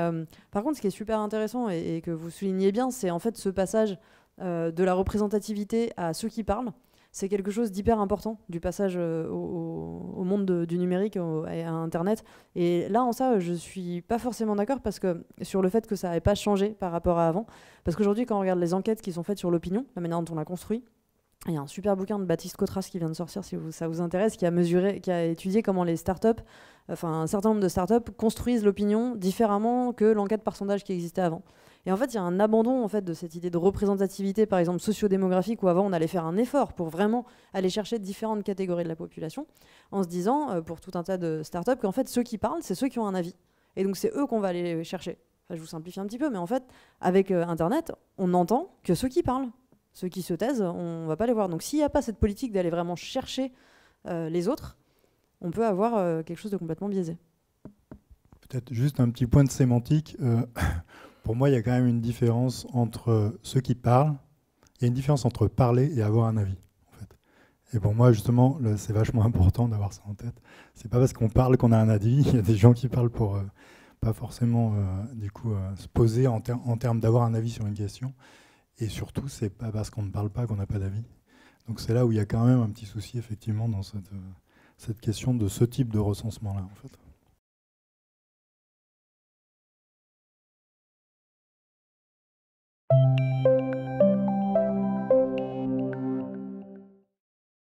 par contre ce qui est super intéressant et que vous soulignez bien, c'est en fait ce passage de la représentativité à ceux qui parlent, c'est quelque chose d'hyper important du passage au monde du numérique, à Internet. Et là, en ça, je suis pas forcément d'accord parce que sur le fait que ça n'avait pas changé par rapport à avant. Parce qu'aujourd'hui, quand on regarde les enquêtes qui sont faites sur l'opinion, la manière dont on l'a construit, il y a un super bouquin de Baptiste Cotras qui vient de sortir, si ça vous intéresse, qui a étudié comment les startups, enfin un certain nombre de startups, construisent l'opinion différemment que l'enquête par sondage qui existait avant. Et en fait, il y a un abandon en fait, de cette idée de représentativité, par exemple sociodémographique, où avant on allait faire un effort pour vraiment aller chercher différentes catégories de la population, en se disant, pour tout un tas de startups, qu'en fait ceux qui parlent, c'est ceux qui ont un avis. Et donc c'est eux qu'on va aller chercher. Enfin, je vous simplifie un petit peu, mais en fait, avec Internet, on n'entend que ceux qui parlent. Ceux qui se taisent, on ne va pas les voir. Donc s'il n'y a pas cette politique d'aller vraiment chercher les autres, on peut avoir quelque chose de complètement biaisé.
Peut-être juste un petit point de sémantique. Pour moi, il y a quand même une différence entre ceux qui parlent. Il y a une différence entre parler et avoir un avis. En fait. Et pour moi, justement, c'est vachement important d'avoir ça en tête. C'est pas parce qu'on parle qu'on a un avis. Il y a des gens qui parlent pour pas forcément se poser en termes d'avoir un avis sur une question. Et surtout, c'est pas parce qu'on ne parle pas qu'on n'a pas d'avis. Donc c'est là où il y a quand même un petit souci, effectivement, dans cette question de ce type de recensement-là, en fait.